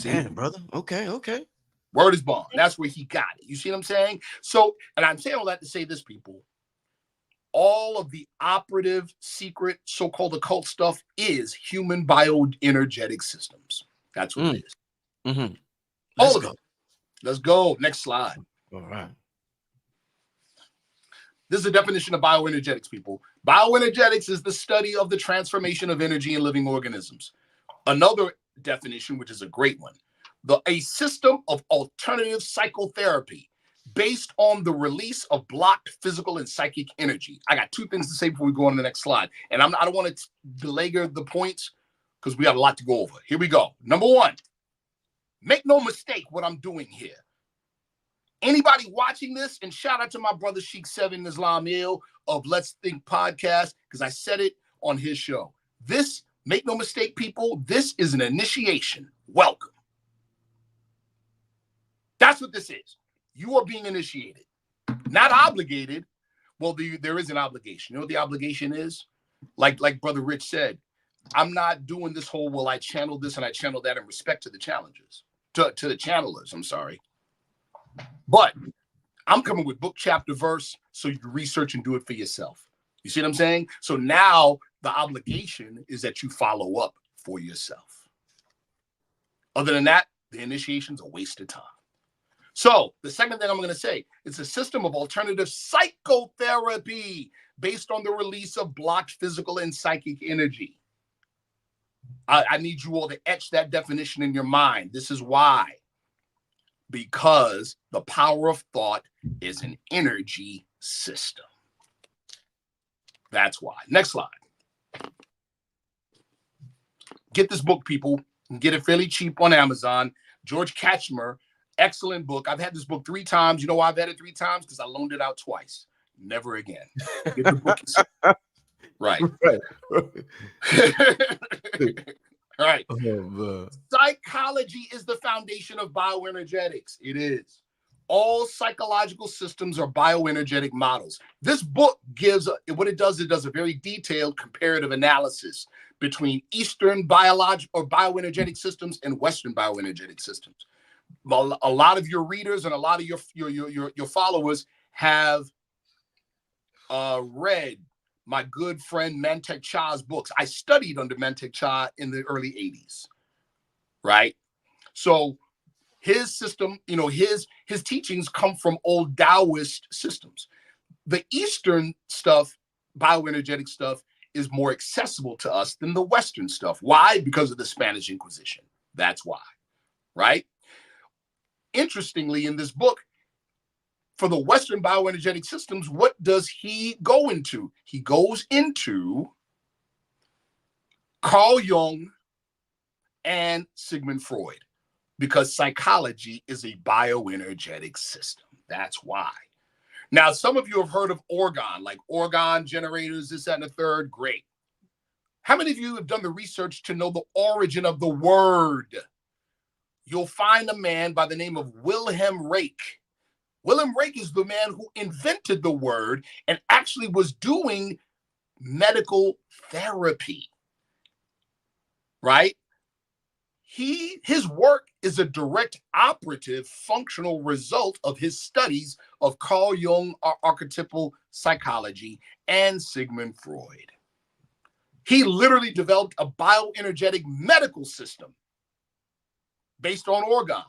See? Damn, brother. Okay. Word is bond. That's where he got it. You see what I'm saying? So, and I'm saying all that to say this, people. All of the operative, secret, so-called occult stuff is human bioenergetic systems. That's what it is. Mm-hmm. All of it. Let's go. Next slide. All right. This is a definition of bioenergetics, people. Bioenergetics is the study of the transformation of energy in living organisms. Another definition, which is a great one, a system of alternative psychotherapy based on the release of blocked physical and psychic energy. I got two things to say before we go on to the next slide. And I don't want to belabor the points because we got a lot to go over. Here we go. Number one, make no mistake what I'm doing here. Anybody watching this, and shout out to my brother Sheikh 7 Islamil of Let's Think podcast, because I said it on his show. This, make no mistake, people, this is an initiation. Welcome. That's what this is. You are being initiated, not obligated. Well, there is an obligation. You know what the obligation is? Like Brother Rich said, I'm not doing this whole, well, I channel this and I channel that in respect to the challengers, to the channelers, I'm sorry. But I'm coming with book, chapter, verse, so you can research and do it for yourself. You see what I'm saying? So now the obligation is that you follow up for yourself. Other than that, the initiation's a waste of time. So the second thing I'm going to say, it's a system of alternative psychotherapy based on the release of blocked physical and psychic energy. I need you all to etch that definition in your mind. This is why. Because the power of thought is an energy system. That's why. Next slide. Get this book, people. You can get it fairly cheap on Amazon. George Kachmer, excellent book. I've had this book 3 times. You know why I've had it 3 times? Because I loaned it out twice. Never again. Get the book. Right. All right. Psychology is the foundation of bioenergetics. It is. All psychological systems are bioenergetic models. This book gives, what it does a very detailed comparative analysis between Eastern biological or bioenergetic systems and Western bioenergetic systems. A lot of your readers and a lot of your followers have read my good friend Mantek Cha's books. I studied under Mantek Cha in the early 80s, right? So his system, his teachings come from old Taoist systems. The Eastern stuff, bioenergetic stuff, is more accessible to us than the Western stuff. Why? Because of the Spanish Inquisition. That's why, right? Interestingly, in this book, for the Western bioenergetic systems, what does he go into? He goes into Carl Jung and Sigmund Freud. because psychology is a bioenergetic system. That's why. Now, some of you have heard of orgone, like orgone generators, this, that, and the third. Great. How many of you have done the research to know the origin of the word? You'll find a man by the name of Wilhelm Reich. Wilhelm Reich is the man who invented the word and actually was doing medical therapy, right? His work is a direct operative functional result of his studies of Carl Jung, archetypal psychology, and Sigmund Freud. He literally developed a bioenergetic medical system based on orgone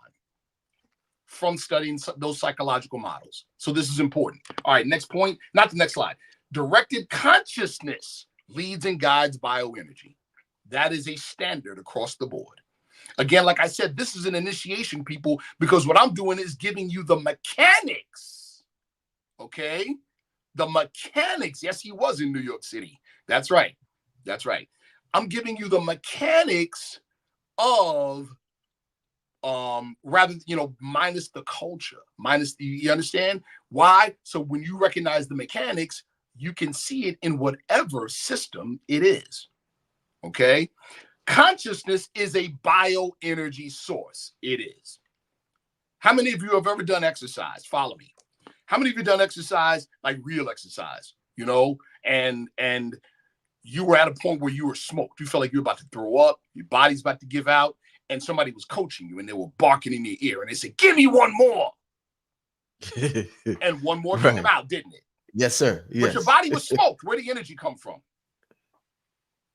from studying those psychological models. So this is important. All right, next point, not the next slide. Directed consciousness leads and guides bioenergy. That is a standard across the board. Again, like I said, this is an initiation, people, because what I'm doing is giving you the mechanics, okay? The mechanics. Yes, he was in New York City. That's right. That's right. I'm giving you the mechanics of, rather, minus the culture, minus the, you understand? Why? So when you recognize the mechanics, you can see it in whatever system it is, okay? Consciousness is a bioenergy source. It is. How many of you have ever done exercise? Follow me. How many of you done exercise, like real exercise, and you were at a point where you were smoked. You felt like you were about to throw up. Your body's about to give out. And somebody was coaching you and they were barking in your ear and they said, give me one more. And one more came out, didn't it? Yes, sir. Yes. But your body was smoked. Where did the energy come from?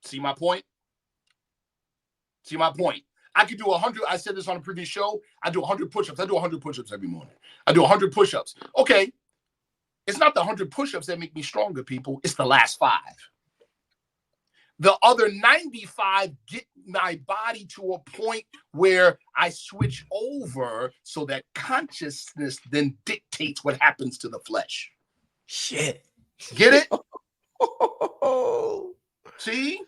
See my point? See my point? I could do 100. I said this on a previous show. I do 100 push-ups. I do 100 push-ups every morning. I do 100 push-ups. Okay. It's not the 100 push-ups that make me stronger, people. It's the last 5. The other 95 get my body to a point where I switch over so that consciousness then dictates what happens to the flesh. Shit. Get it? See?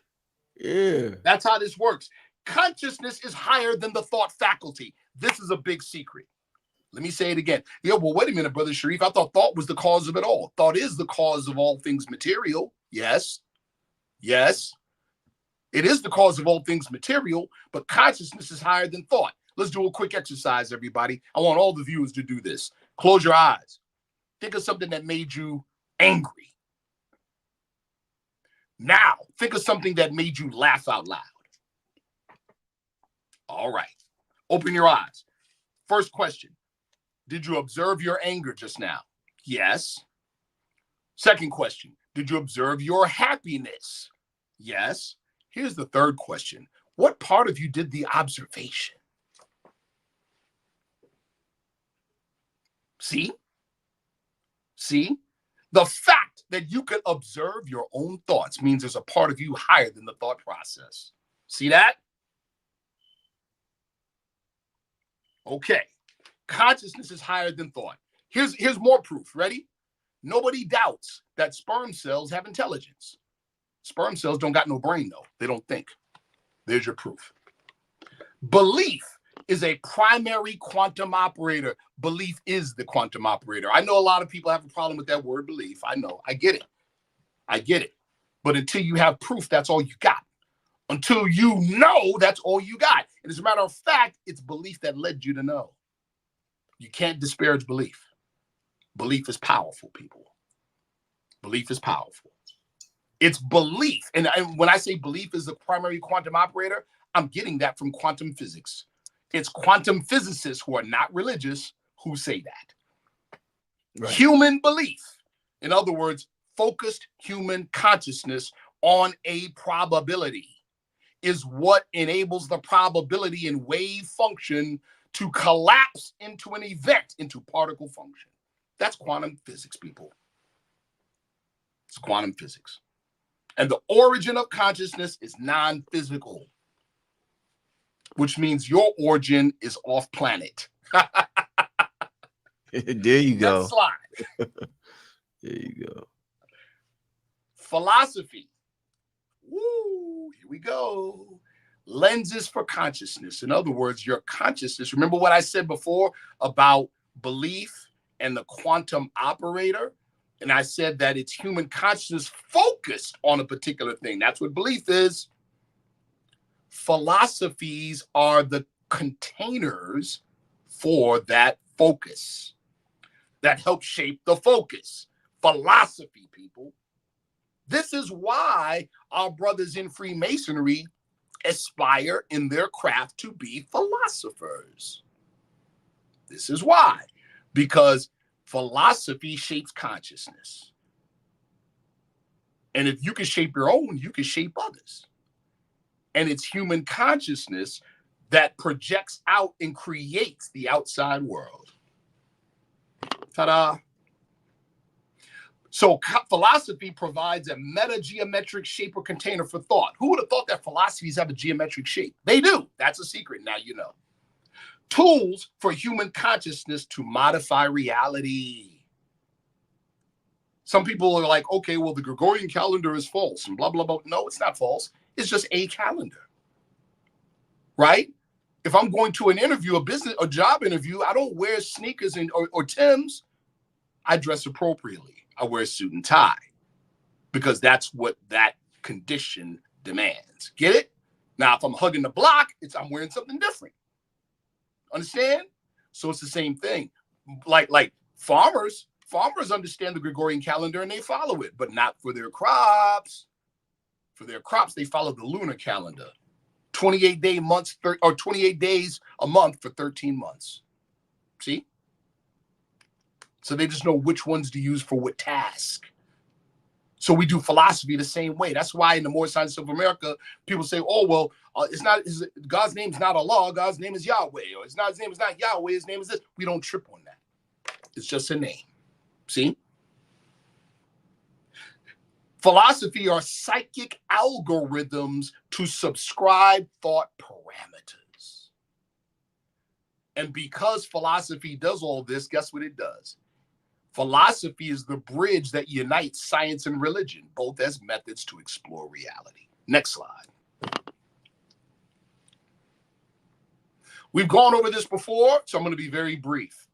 Yeah. That's how this works. Consciousness is higher than the thought faculty. This is a big secret. Let me say it again. Yeah, well, wait a minute, Brother Sharif. I thought thought was the cause of it all. Thought is the cause of all things material. Yes. Yes. It is the cause of all things material, but consciousness is higher than thought. Let's do a quick exercise, everybody. I want all the viewers to do this. Close your eyes. Think of something that made you angry. Now, think of something that made you laugh out loud. All right. Open your eyes. First question. Did you observe your anger just now? Yes. Second question. Did you observe your happiness? Yes. Here's the third question. What part of you did the observation? See? See? The fact that you could observe your own thoughts means there's a part of you higher than the thought process. See that? Okay. Consciousness is higher than thought. Here's more proof. Ready? Nobody doubts that sperm cells have intelligence. Sperm cells don't got no brain, though. They don't think. There's your proof. Belief is a primary quantum operator. Belief is the quantum operator. I know a lot of people have a problem with that word belief. I know. I get it. I get it. But until you have proof, that's all you got. Until you know, that's all you got. And as a matter of fact, it's belief that led you to know. You can't disparage belief. Belief is powerful, people. Belief is powerful. It's belief. And when I say belief is the primary quantum operator, I'm getting that from quantum physics. It's quantum physicists who are not religious who say that. Right. Human belief. In other words, focused human consciousness on a probability is what enables the probability in wave function to collapse into an event, into particle function. That's quantum physics, people. It's quantum physics. And the origin of consciousness is non-physical, which means your origin is off planet. There you go. Next slide. There you go. Philosophy. Woo, here we go. lenses for consciousness. In other words, your consciousness. Remember what I said before about belief and the quantum operator? And I said that it's human consciousness focused on a particular thing. That's what belief is. Philosophies are the containers for that focus that help shape the focus. Philosophy, people. This is why our brothers in Freemasonry aspire in their craft to be philosophers. This is why. Because philosophy shapes consciousness. And if you can shape your own, you can shape others. And it's human consciousness that projects out and creates the outside world. Ta-da! So philosophy provides a meta-geometric shape or container for thought. Who would have thought that philosophies have a geometric shape? They do. That's a secret. Now you know. Tools for human consciousness to modify reality. Some people are like, okay, well, the Gregorian calendar is false and blah, blah, blah. No, it's not false. It's just a calendar, right? If I'm going to an interview, a job interview, I don't wear sneakers or Timbs. I dress appropriately. I wear a suit and tie because that's what that condition demands. Get it? Now, if I'm hugging the block, I'm wearing something different. Understand? So it's the same thing. Like farmers understand the Gregorian calendar and they follow it, but not for their crops. For their crops, they follow the lunar calendar. 28 months or 28 days a month for 13 months. See? So they just know which ones to use for what task. So we do philosophy the same way. That's why in the Moorish Science of America, people say, oh, well, God's name is not Allah, God's name is Yahweh, or his name is not Yahweh, his name is this. We don't trip on that. It's just a name. See? Philosophy are psychic algorithms to subscribe thought parameters. And because philosophy does all this, guess what it does? Philosophy is the bridge that unites science and religion, both as methods to explore reality. Next slide. We've gone over this before, so I'm going to be very brief.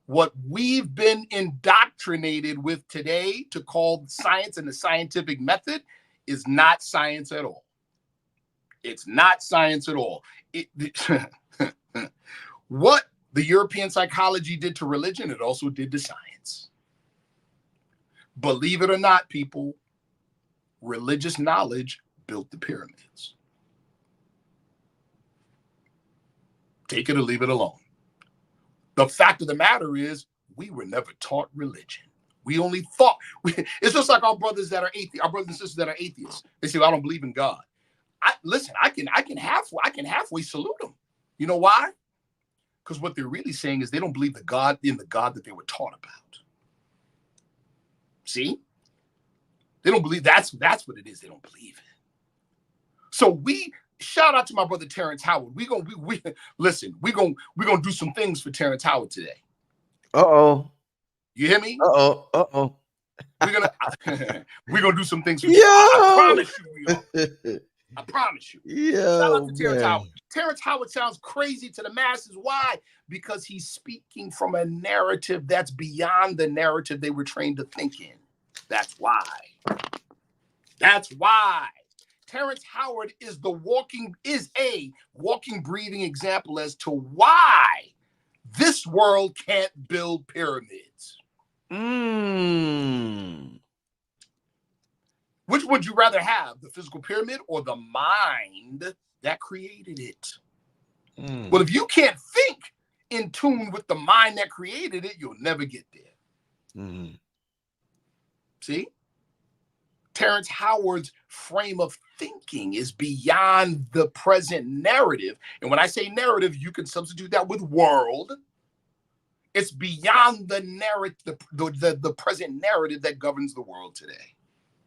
What we've been indoctrinated with today to call science and the scientific method is not science at all. It's not science at all. What the European psychology did to religion, it also did to science. Believe it or not, people, religious knowledge built the pyramids. Take it or leave it alone. The fact of the matter is, we were never taught religion. We only thought. It's just like our brothers that are atheists, our brothers and sisters that are atheists. They say, well, I don't believe in God. Listen, I can halfway salute them. You know why? Because what they're really saying is they don't believe in the God that they were taught about. See? They don't believe that's what it is. They don't believe it. So we shout out to my brother Terrence Howard. We're gonna do some things for Terrence Howard today. Uh-oh. You hear me? Uh-oh. We're gonna do some things for Yo! I promise you we are. I promise you. Yo, shout out to Terrence man. Howard. Terrence Howard sounds crazy to the masses. Why? Because he's speaking from a narrative that's beyond the narrative they were trained to think in. That's why. That's why. Terrence Howard is a walking, breathing example as to why this world can't build pyramids. Which would you rather have, the physical pyramid or the mind that created it? Well, if you can't think in tune with the mind that created it, you'll never get there. See? Terrence Howard's frame of thinking is beyond the present narrative. And when I say narrative, you can substitute that with world. It's beyond the narrative, the present narrative that governs the world today.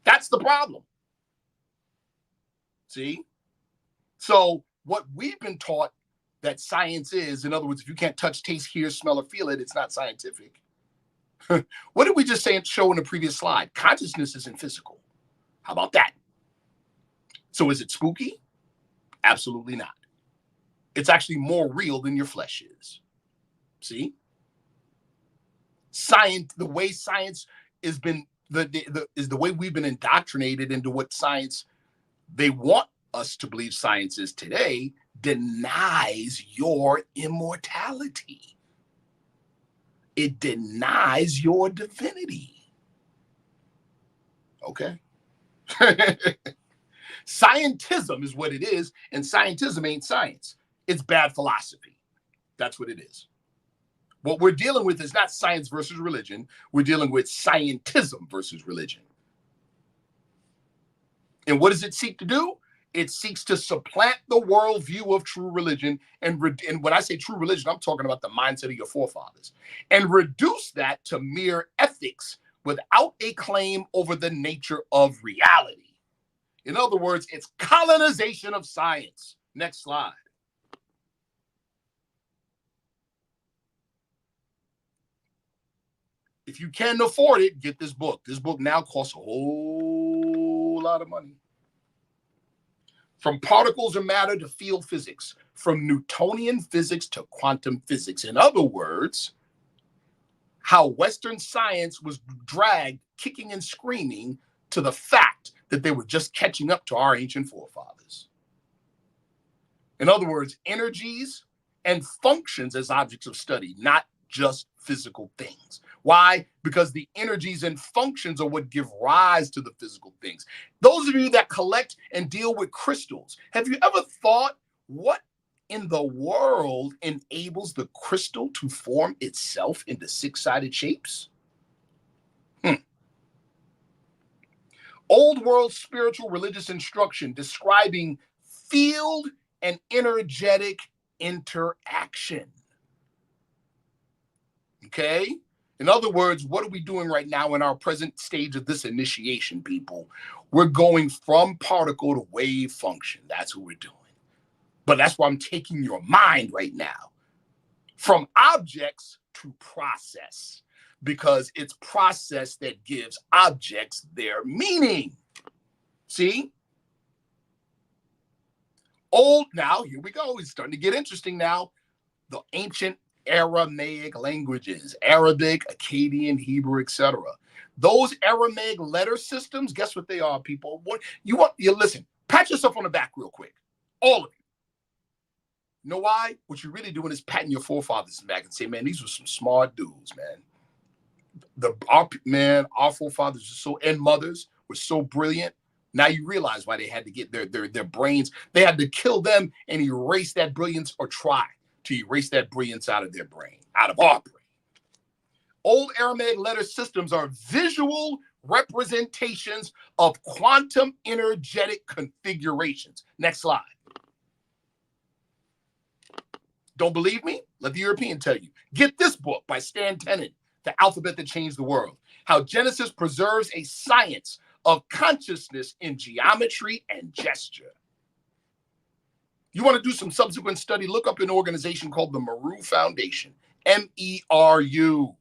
That's the problem. See? So what we've been taught that science is, in other words, if you can't touch, taste, hear, smell, or feel it, it's not scientific. What did we just show in the previous slide? Consciousness isn't physical. How about that? So is it spooky? Absolutely not. It's actually more real than your flesh is. See? Science, the way science has been, is the way we've been indoctrinated into what science they want us to believe science is today, denies your immortality. It denies your divinity. Okay? Scientism is what it is, and scientism ain't science. It's bad philosophy. That's what it is. What we're dealing with is not science versus religion. We're dealing with scientism versus religion. And what does it seek to do? It seeks to supplant the worldview of true religion. And when I say true religion, I'm talking about the mindset of your forefathers. And reduce that to mere ethics without a claim over the nature of reality. In other words, it's colonization of science. Next slide. If you can afford it, get this book. This book now costs a whole lot of money. From particles of matter to field physics, from Newtonian physics to quantum physics. In other words, how Western science was dragged kicking and screaming to the fact that they were just catching up to our ancient forefathers. In other words, energies and functions as objects of study, not just physical things. Why? Because the energies and functions are what give rise to the physical things. Those of you that collect and deal with crystals, have you ever thought what in the world enables the crystal to form itself into six-sided shapes? Old world spiritual religious instruction describing field and energetic interaction. Okay? In other words, what are we doing right now in our present stage of this initiation, people? We're going from particle to wave function. That's what we're doing. But that's why I'm taking your mind right now. From objects to process. Because it's process that gives objects their meaning. See? Now, here we go. It's starting to get interesting now. The ancient Aramaic languages, Arabic, Akkadian, Hebrew, etc. Those Aramaic letter systems, guess what they are, people? You listen, pat yourself on the back real quick. All of you. You know why? What you're really doing is patting your forefathers back and say, man, these were some smart dudes, man. Our forefathers and mothers were so brilliant. Now you realize why they had to get their brains. They had to kill them and erase that brilliance, or try to erase that brilliance out of their brain, out of our brain. Old Aramaic letter systems are visual representations of quantum energetic configurations. Next slide. Don't believe me? Let the European tell you. Get this book by Stan Tenen, The Alphabet That Changed the World. How Genesis preserves a science of consciousness in geometry and gesture. You want to do some subsequent study, look up an organization called the Meru Foundation, MERU.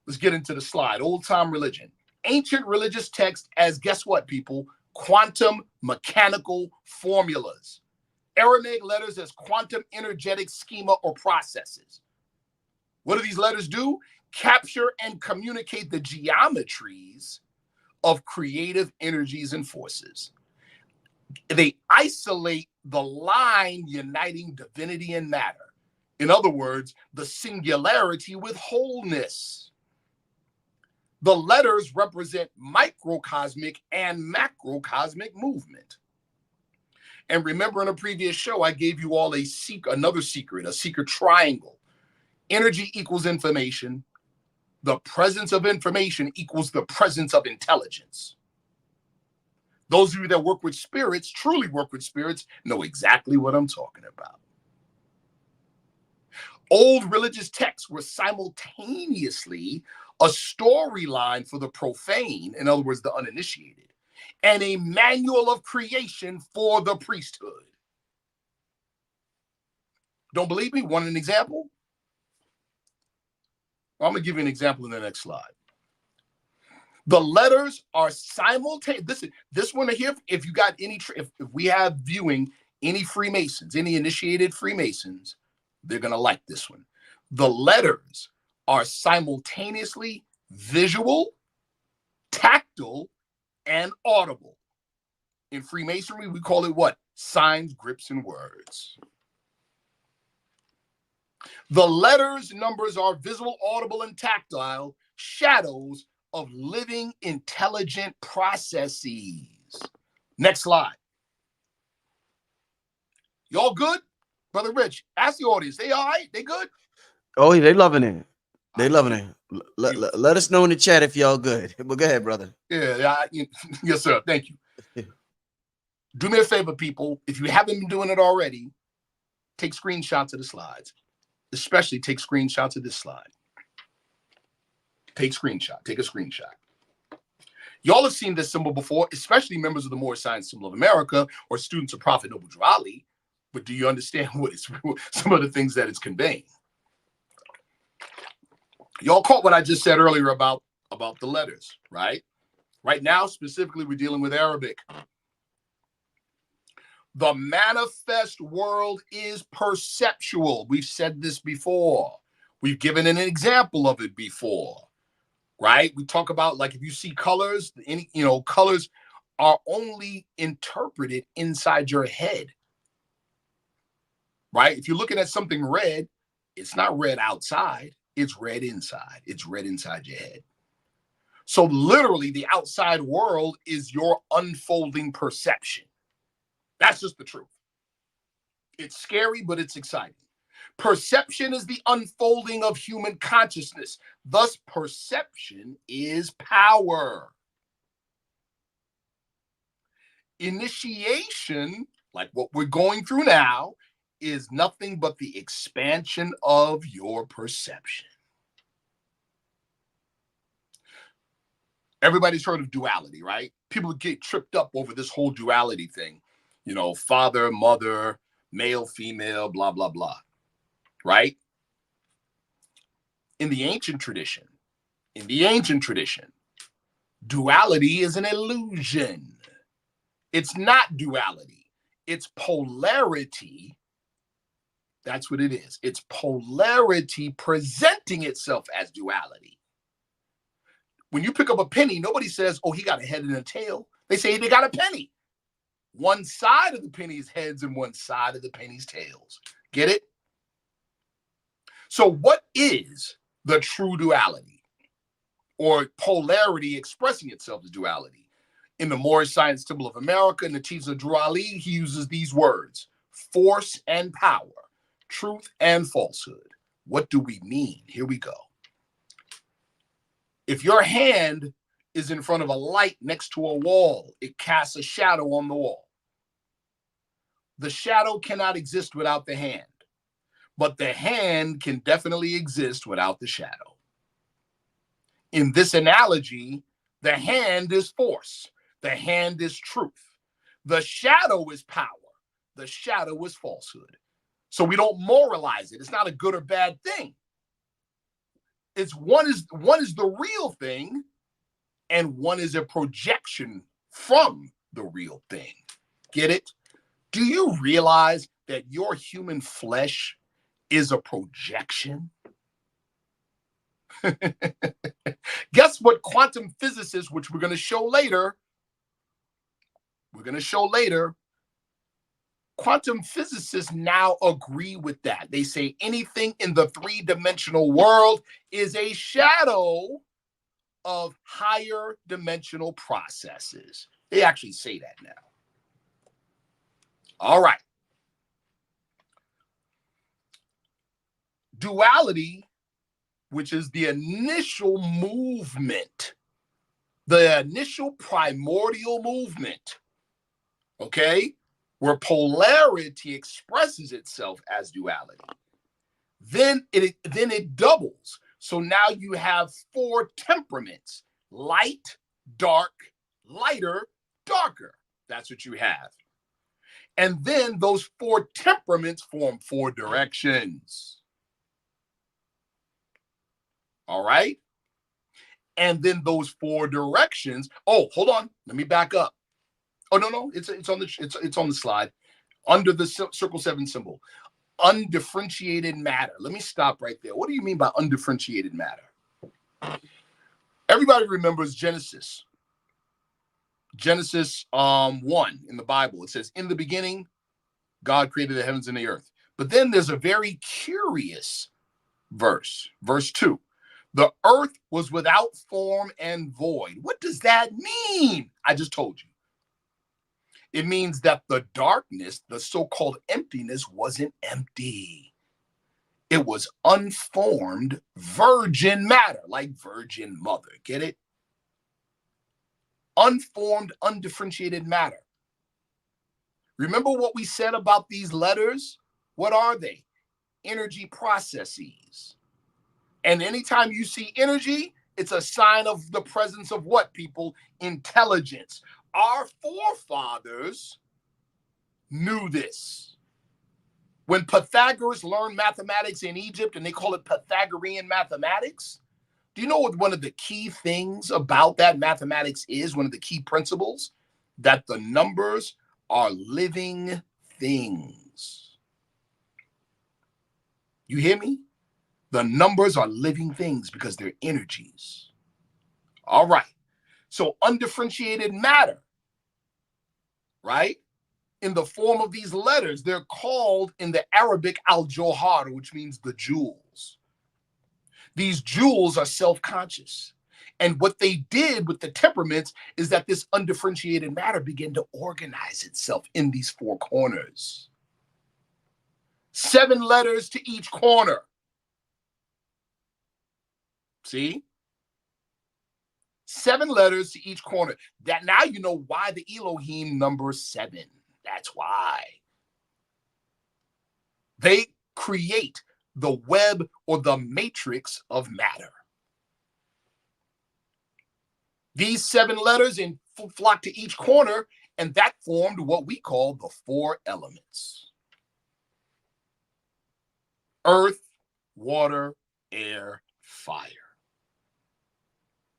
Let's get into the slide. Old-time religion. Ancient religious text as, guess what, people? Quantum mechanical formulas. Aramaic letters as quantum energetic schema or processes. What do these letters do? Capture and communicate the geometries of creative energies and forces. They isolate the line uniting divinity and matter. In other words, the singularity with wholeness. The letters represent microcosmic and macrocosmic movement. And remember, in a previous show, I gave you all a secret triangle. Energy equals information. The presence of information equals the presence of intelligence. Those of you that work with spirits, truly work with spirits, know exactly what I'm talking about. Old religious texts were simultaneously a storyline for the profane, in other words, the uninitiated, and a manual of creation for the priesthood. Don't believe me? Want an example? I'm going to give you an example in the next slide. The letters are simultaneous. This one here, if you got any, if we have viewing any Freemasons, any initiated Freemasons, they're going to like this one. The letters are simultaneously visual, tactile, and audible. In Freemasonry, we call it what? Signs, grips, and words. The letters, numbers are visible, audible, and tactile shadows of living intelligent processes. Next slide. Y'all good? Brother Rich, ask the audience. They all right? They good? Oh, yeah, they loving it. They loving it. Let us know in the chat if y'all good. But go ahead, brother. Yeah, yes, sir. Thank you. Do me a favor, people. If you haven't been doing it already, take screenshots of the slides. Especially take screenshots of this slide. Take a screenshot. Y'all have seen this symbol before, especially members of the Moorish Science Temple of America or students of Prophet Noble Duality. But do you understand what it's, some of the things that it's conveying? Y'all caught what I just said earlier about the letters, right? Right now, specifically, we're dealing with Arabic. The manifest world is perceptual. We've said this before. We've given an example of it before, right? We talk about, like, if you see colors, colors are only interpreted inside your head, right? If you're looking at something red, it's not red outside, it's red inside. It's red inside your head. So literally, the outside world is your unfolding perception. That's just the truth. It's scary, but it's exciting. Perception is the unfolding of human consciousness. Thus, perception is power. Initiation, like what we're going through now, is nothing but the expansion of your perception. Everybody's heard of duality, right? People get tripped up over this whole duality thing. You know, father, mother, male, female, blah, blah, blah, right? In the ancient tradition, duality is an illusion. It's not duality. It's polarity. That's what it is. It's polarity presenting itself as duality. When you pick up a penny, nobody says, oh, he got a head and a tail. They say they got a penny. One side of the penny's heads and one side of the penny's tails. Get it? So what is the true duality or polarity expressing itself as duality? In the Moorish Science Temple of America, in the teachings of Duality, he uses these words: force and power, truth and falsehood. What do we mean? Here we go. If your hand is in front of a light next to a wall, it casts a shadow on the wall. The shadow cannot exist without the hand, but the hand can definitely exist without the shadow. In this analogy, the hand is force. The hand is truth. The shadow is power. The shadow is falsehood. So we don't moralize it. It's not a good or bad thing. It's one is the real thing, and one is a projection from the real thing. Get it? Do you realize that your human flesh is a projection? Guess what quantum physicists, which we're going to show later, quantum physicists now agree with that. They say anything in the three-dimensional world is a shadow of higher dimensional processes. They actually say that now. All right. Duality, which is the initial movement, the initial primordial movement, okay, where polarity expresses itself as duality. Then it doubles. So now you have four temperaments: light, dark, lighter, darker. That's what you have. And then those four temperaments form four directions. All right? And then those 4 directions. Oh, hold on. Let me back up. Oh, no. It's on the slide under the circle 7 symbol. Undifferentiated matter. Let me stop right there. What do you mean by undifferentiated matter? Everybody remembers Genesis. Genesis 1 in the Bible. It says, in the beginning, God created the heavens and the earth. But then there's a very curious verse. Verse 2. The earth was without form and void. What does that mean? I just told you. It means that the darkness, the so-called emptiness, wasn't empty. It was unformed virgin matter, like virgin mother. Get it? Unformed, undifferentiated matter. Remember what we said about these letters? What are they? Energy processes. And anytime you see energy, it's a sign of the presence of what, people? Intelligence. Our forefathers knew this. When Pythagoras learned mathematics in Egypt, and they call it Pythagorean mathematics, do you know what one of the key things about that mathematics is? One of the key principles? That the numbers are living things. You hear me? The numbers are living things because they're energies. All right. So undifferentiated matter, right? In the form of these letters, they're called in the Arabic al-Johar, which means the jewels. These jewels are self-conscious. And what they did with the temperaments is that this undifferentiated matter began to organize itself in these 4 corners. 7 letters to each corner. See? 7 letters to each corner. That now you know why the Elohim number 7. That's why. They create the web or the matrix of matter. These 7 letters flock to each corner, and that formed what we call the 4 elements. Earth, water, air, fire.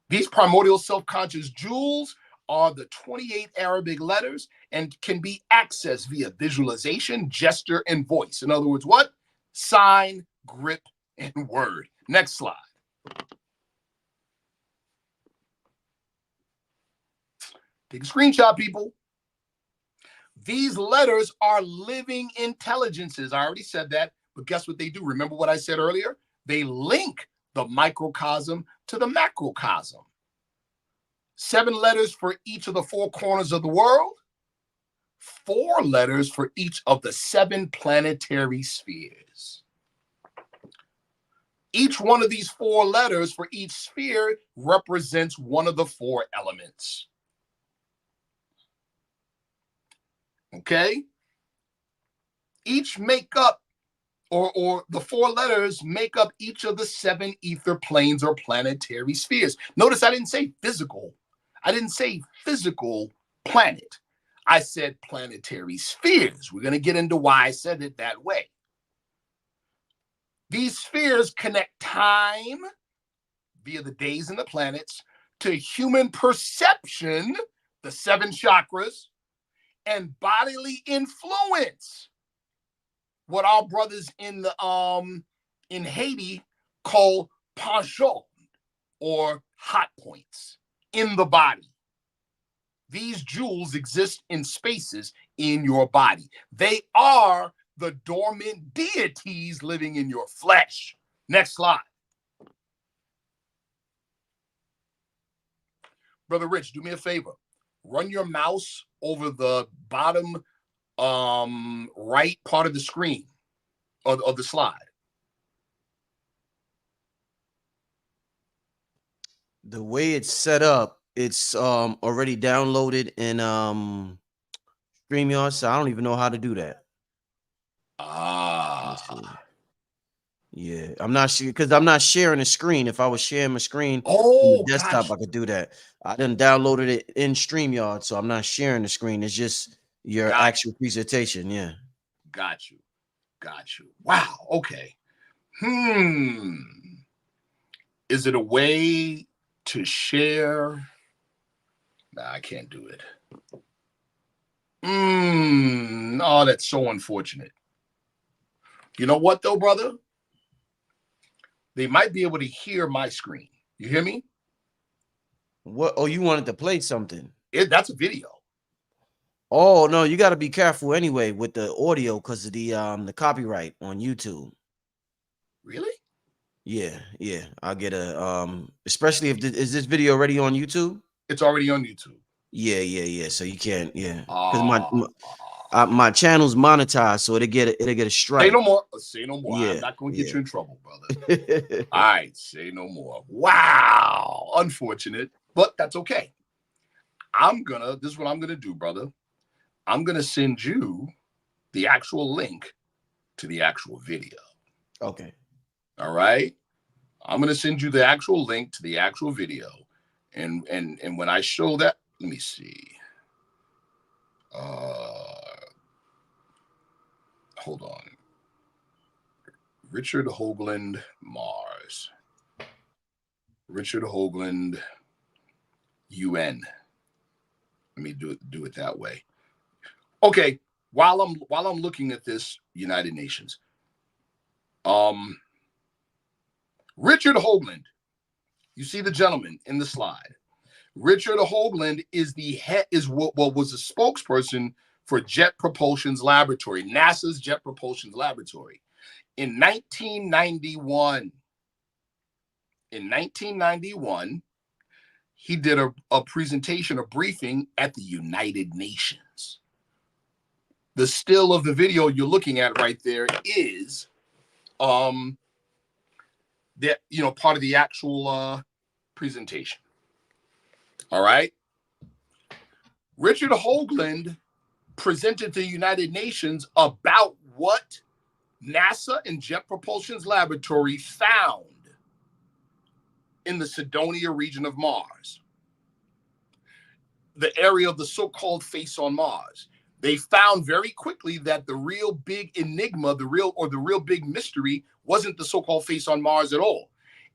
These primordial self-conscious jewels are the 28 Arabic letters and can be accessed via visualization, gesture, and voice. In other words, what? Sign, grip, and word. Next slide. Take a screenshot, people. These letters are living intelligences. I already said that, but guess what they do? Remember what I said earlier? They link the microcosm to the macrocosm. 7 letters for each of the 4 corners of the world. 4 letters for each of the 7 planetary spheres. Each one of these 4 letters for each sphere represents one of the 4 elements. Okay? Each make up, or the 4 letters make up each of the 7 ether planes or planetary spheres. Notice I didn't say physical. I didn't say physical planet. I said planetary spheres. We're going to get into why I said it that way. These spheres connect time via the days and the planets to human perception, the 7 chakras, and bodily influence, what our brothers in Haiti call penchant, or hot points in the body. These jewels exist in spaces in your body. They are the dormant deities living in your flesh. Next slide. Brother Rich, do me a favor. Run your mouse over the bottom right part of the screen of the slide. The way it's set up, it's already downloaded in StreamYard, so I don't even know how to do that. Yeah, I'm not sure because I'm not sharing a screen. If I was sharing my screen on the desktop, I could do that. I done downloaded it in StreamYard, so I'm not sharing the screen. It's just your actual presentation. Yeah. Got you. Wow. Okay. Is it a way to share. Nah, I can't do it. Oh, that's so unfortunate. You know what, though, brother? They might be able to hear my screen. You hear me? What? Oh, you wanted to play something? That's a video. Oh no, you got to be careful anyway with the audio because of the copyright on YouTube. Really? Yeah. I'll get a especially if is this video already on YouTube? It's already on YouTube. Yeah. So you can't. Yeah, because my channel's monetized, so it'll get a strike. Say no more. Say no more. Yeah, I'm not going to get you in trouble, brother. All right, say no more. Wow, unfortunate, but that's okay. This is what I'm gonna do, brother. I'm gonna send you the actual link to the actual video. Okay. All right. I'm gonna send you the actual link to the actual video, and when I show that, let me see. Hold on. Richard Hoagland, Mars. Richard Hoagland, UN. Let me do it that way. Okay. While I'm looking at this, United Nations. Richard Hoagland. You see the gentleman in the slide. Richard Hoagland is what was the spokesperson for Jet Propulsion's laboratory, NASA's Jet Propulsion's laboratory. In 1991, he did a presentation, a briefing at the United Nations. The still of the video you're looking at right there is part of the actual presentation. All right. Richard Hoagland presented to the United Nations about what NASA and Jet Propulsion's laboratory found in the Cydonia region of Mars, the area of the so-called face on Mars. They found very quickly that the real big enigma, the real big mystery wasn't the so-called face on Mars at all.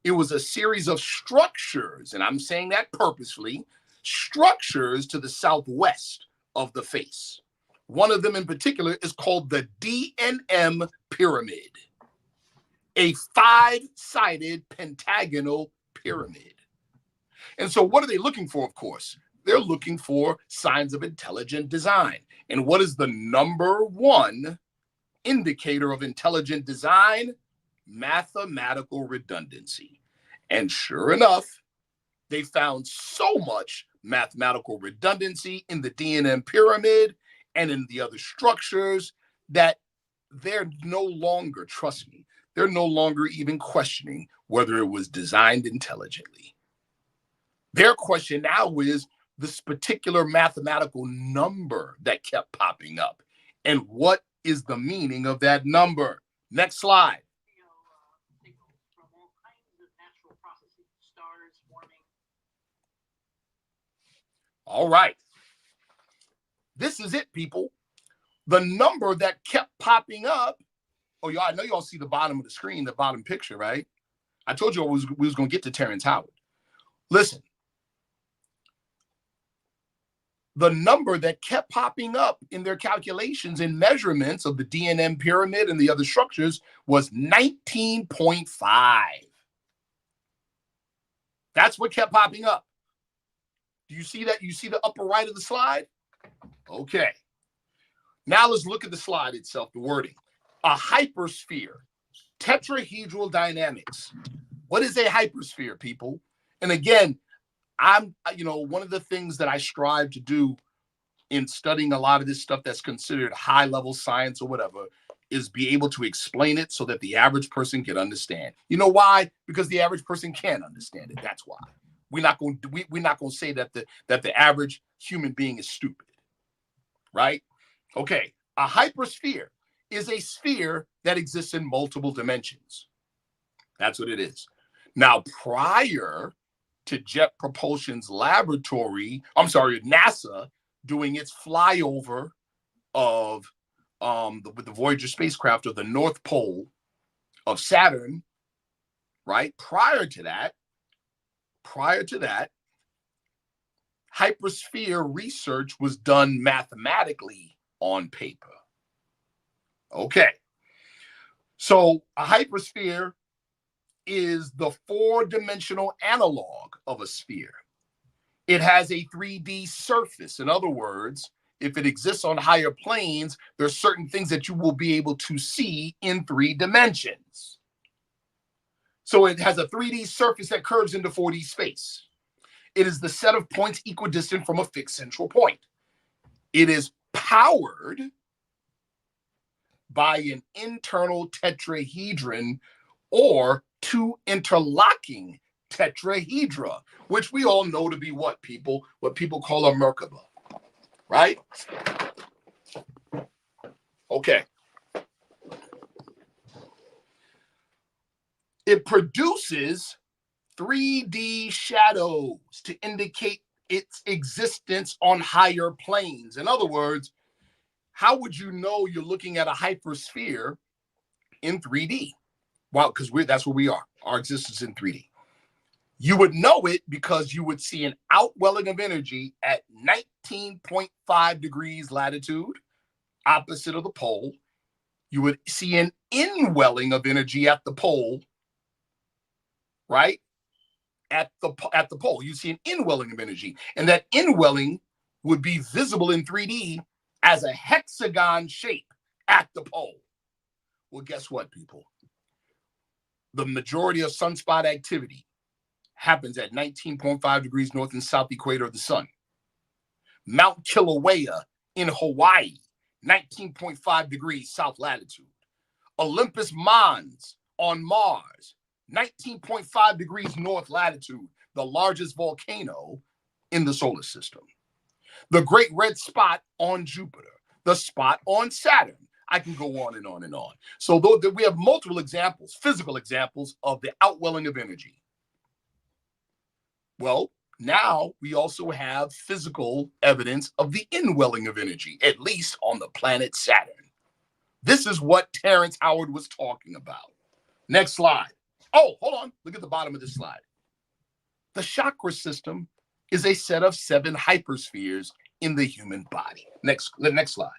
It was a series of structures, and I'm saying that purposefully, structures to the southwest of the face. One of them in particular is called the D&M Pyramid, a 5-sided pentagonal pyramid. And so what are they looking for, of course? They're looking for signs of intelligent design. And what is the number one indicator of intelligent design? Mathematical redundancy. And sure enough, they found so much mathematical redundancy in the D&M pyramid and in the other structures that they're no longer, trust me, they're no longer even questioning whether it was designed intelligently. Their question now is this particular mathematical number that kept popping up. And what is the meaning of that number? Next slide. From all kinds of natural processes, stars forming. All right. This is it, people. The number that kept popping up. Oh, y'all, I know y'all see the bottom of the screen, the bottom picture, right? I told you we was going to get to Terrence Howard. Listen. The number that kept popping up in their calculations and measurements of the D&M pyramid and the other structures was 19.5. That's what kept popping up. Do you see that? You see the upper right of the slide? Okay. Now let's look at the slide itself, the wording. A hypersphere, tetrahedral dynamics. What is a hypersphere, people? And again, one of the things that I strive to do in studying a lot of this stuff that's considered high-level science or whatever is be able to explain it so that the average person can understand. You know why? Because the average person can't understand it. That's why. We're not going to say that the average human being is stupid, right? Okay, a hypersphere is a sphere that exists in multiple dimensions. That's what it is. Now, prior to Jet Propulsion's NASA doing its flyover of with the Voyager spacecraft of the North Pole of Saturn, right? Prior to that, prior to that, hypersphere research was done mathematically on paper. Okay. So a hypersphere is the four-dimensional analog of a sphere. It has a 3D surface. In other words, if it exists on higher planes, there's certain things that you will be able to see in 3 dimensions. So it has a 3D surface that curves into 4D space. It is the set of points equidistant from a fixed central point. It is powered by an internal tetrahedron or 2 interlocking tetrahedra, which we all know to be what people call a Merkaba, right? Okay. It produces 3D shadows to indicate its existence on higher planes. In other words, how would you know you're looking at a hypersphere in 3D? Well, because that's where we are. Our existence in 3D. You would know it because you would see an outwelling of energy at 19.5 degrees latitude, opposite of the pole. You would see an inwelling of energy at the pole, right? At the pole, you see an inwelling of energy, and that inwelling would be visible in 3D as a hexagon shape at the pole. Well, guess what, people? The majority of sunspot activity happens at 19.5 degrees north and south equator of the sun. Mount Kilauea in Hawaii, 19.5 degrees south latitude. Olympus Mons on Mars, 19.5 degrees north latitude, the largest volcano in the solar system. The Great Red Spot on Jupiter, the spot on Saturn. I can go on and on and on. So we have multiple examples, physical examples of the outwelling of energy. Well, now we also have physical evidence of the inwelling of energy, at least on the planet Saturn. This is what Terrence Howard was talking about. Next slide. Oh, hold on. Look at the bottom of this slide. The chakra system is a set of 7 hyperspheres in the human body. Next slide.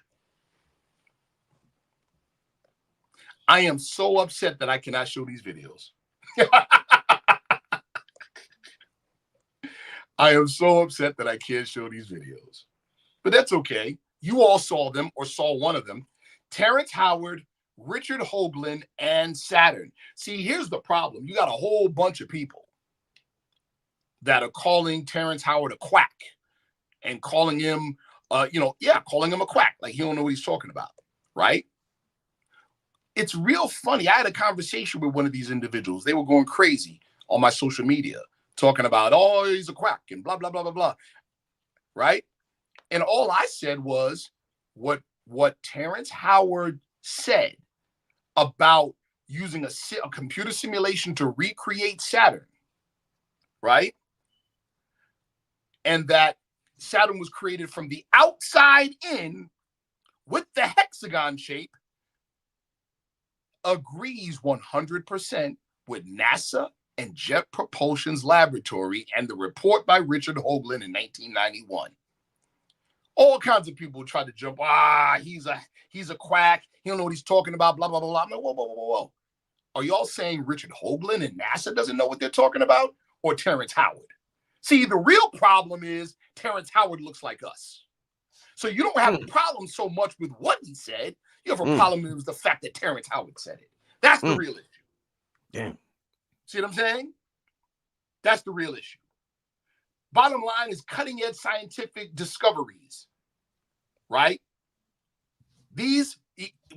I am so upset that I cannot show these videos. I am so upset that I can't show these videos. But that's okay. You all saw them or saw one of them. Terrence Howard, Richard Hoagland, and Saturn. See, here's the problem. You got a whole bunch of people that are calling Terrence Howard a quack and calling him, calling him a quack. Like he don't know what he's talking about, right? It's real funny. I had a conversation with one of these individuals. They were going crazy on my social media, talking about, oh, he's a quack and blah, blah, blah, blah, blah, right? And all I said was what Terrence Howard said about using a computer simulation to recreate Saturn, right? And that Saturn was created from the outside in with the hexagon shape agrees 100% with NASA and Jet Propulsion's laboratory and the report by Richard Hoagland in 1991. All kinds of people try to jump. He's a quack. He don't know what he's talking about. Blah blah blah blah. I'm like, whoa. Are y'all saying Richard Hoagland and NASA doesn't know what they're talking about, or Terrence Howard? See, the real problem is Terrence Howard looks like us. So you don't have a problem so much with what he said. You have a problem with the fact that Terrence Howard said it. That's the real issue. Damn. See what I'm saying? That's the real issue. Bottom line is cutting edge scientific discoveries, right?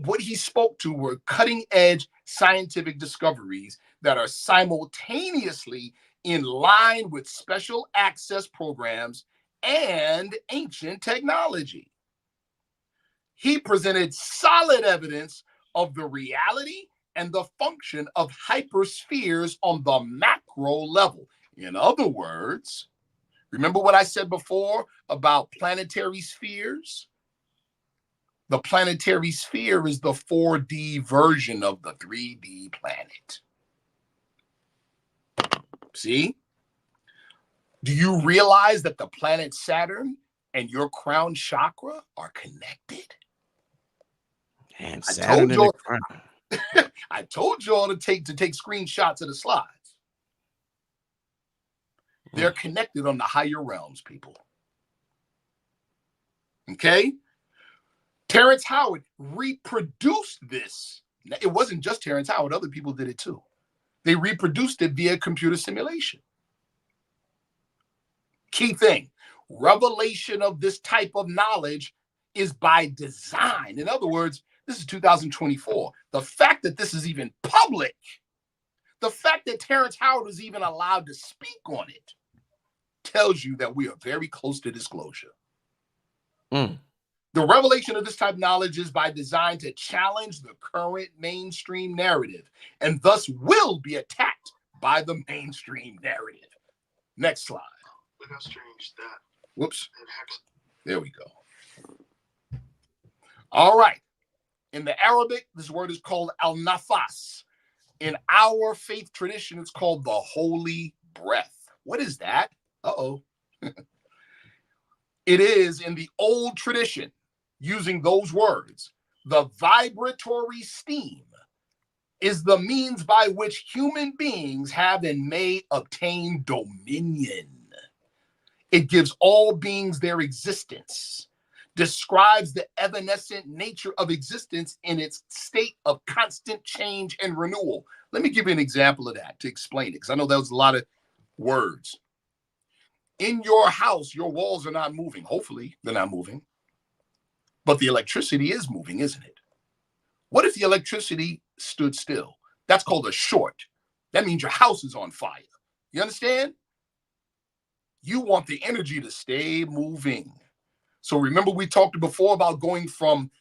What he spoke to were cutting edge scientific discoveries that are simultaneously in line with special access programs and ancient technology. He presented solid evidence of the reality and the function of hyperspheres on the macro level. In other words, remember what I said before about planetary spheres? The planetary sphere is the 4D version of the 3D planet. See? Do you realize that the planet Saturn and your crown chakra are connected? And I Saturn told in the y'all, crown. I told y'all to take screenshots of the slides. They're connected on the higher realms, people. Okay? Terrence Howard reproduced this. It wasn't just Terrence Howard, other people did it too. They reproduced it via computer simulation. Key thing, revelation of this type of knowledge is by design. In other words, this is 2024. The fact that this is even public, the fact that Terrence Howard was even allowed to speak on it, tells you that we are very close to disclosure. The revelation of this type of knowledge is by design to challenge the current mainstream narrative and thus will be attacked by the mainstream narrative. Next slide. Look how strange that. Whoops. There we go. All right. In the Arabic, this word is called al-nafas. In our faith tradition, it's called the holy breath. What is that? Uh-oh. It is in the old tradition, using those words, the vibratory steam is the means by which human beings have and may obtain dominion. It gives all beings their existence, describes the evanescent nature of existence in its state of constant change and renewal. Let me give you an example of that to explain it, because I know that was a lot of words. In your house, your walls are not moving. Hopefully, they're not moving. But the electricity is moving, isn't it? What if the electricity stood still? That's called a short. That means your house is on fire. You understand? You want the energy to stay moving. So remember we talked before about going from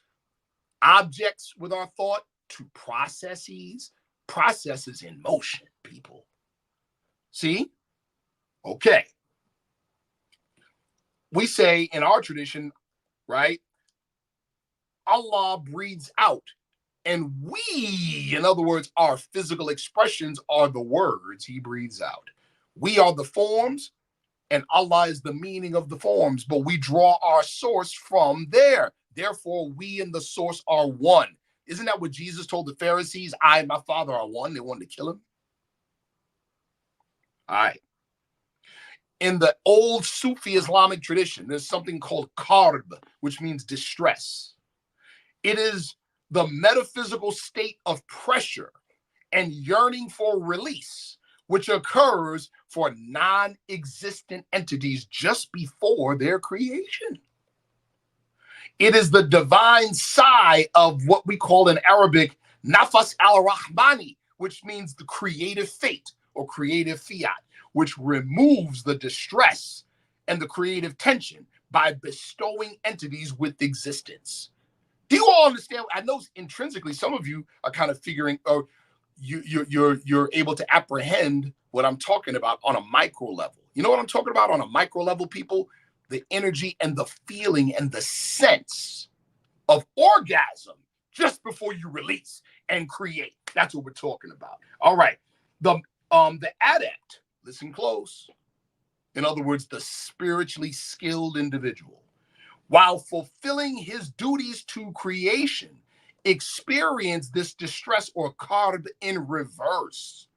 objects with our thought to processes in motion, people. See? Okay. We say in our tradition, right? Allah breathes out. And we, in other words, our physical expressions are the words he breathes out. We are the forms, and Allah is the meaning of the forms, but we draw our source from there. Therefore, we and the source are one. Isn't that what Jesus told the Pharisees? I and my Father are one. They wanted to kill him. All right. In the old Sufi Islamic tradition, there's something called karb, which means distress. It is the metaphysical state of pressure and yearning for release, which occurs for non-existent entities just before their creation. It is the divine sigh of what we call in Arabic, nafas al-Rahmani, which means the creative fate or creative fiat, which removes the distress and the creative tension by bestowing entities with existence. Do you all understand? I know intrinsically some of you are kind of figuring, or you're able to apprehend what I'm talking about on a micro level. You know what I'm talking about on a micro level, people? The energy and the feeling and the sense of orgasm just before you release and create. That's what we're talking about. All right. The adept, listen close. In other words, the spiritually skilled individual, while fulfilling his duties to creation, experience this distress or karb in reverse.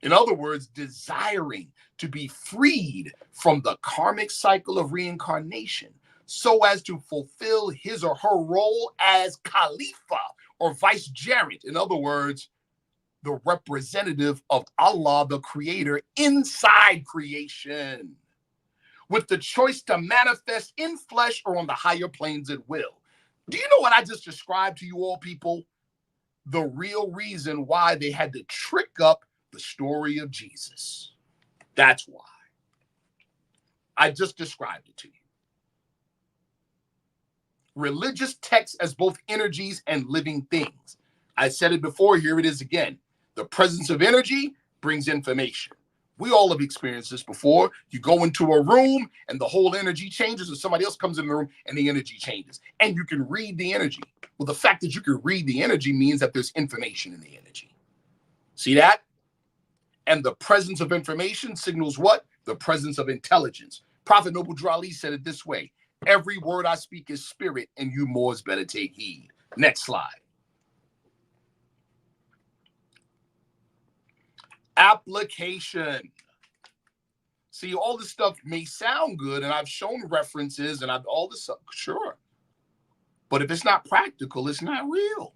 In other words, desiring to be freed from the karmic cycle of reincarnation so as to fulfill his or her role as Khalifa or vicegerent. In other words, the representative of Allah, the creator, inside creation, with the choice to manifest in flesh or on the higher planes at will. Do you know what I just described to you all, people? The real reason why they had to trick up the story of Jesus. That's why. I just described it to you. Religious texts as both energies and living things. I said it before, here it is again. The presence of energy brings information. We all have experienced this before. You go into a room and the whole energy changes, or somebody else comes in the room and the energy changes. And you can read the energy. Well, the fact that you can read the energy means that there's information in the energy. See that? And the presence of information signals what? the presence of intelligence. Prophet Noble Drew Ali said it this way: every word I speak is spirit, and you Moors better take heed. Next slide. Application. See, all this stuff may sound good, and I've shown references, and I've all this stuff, sure. But if it's not practical, it's not real.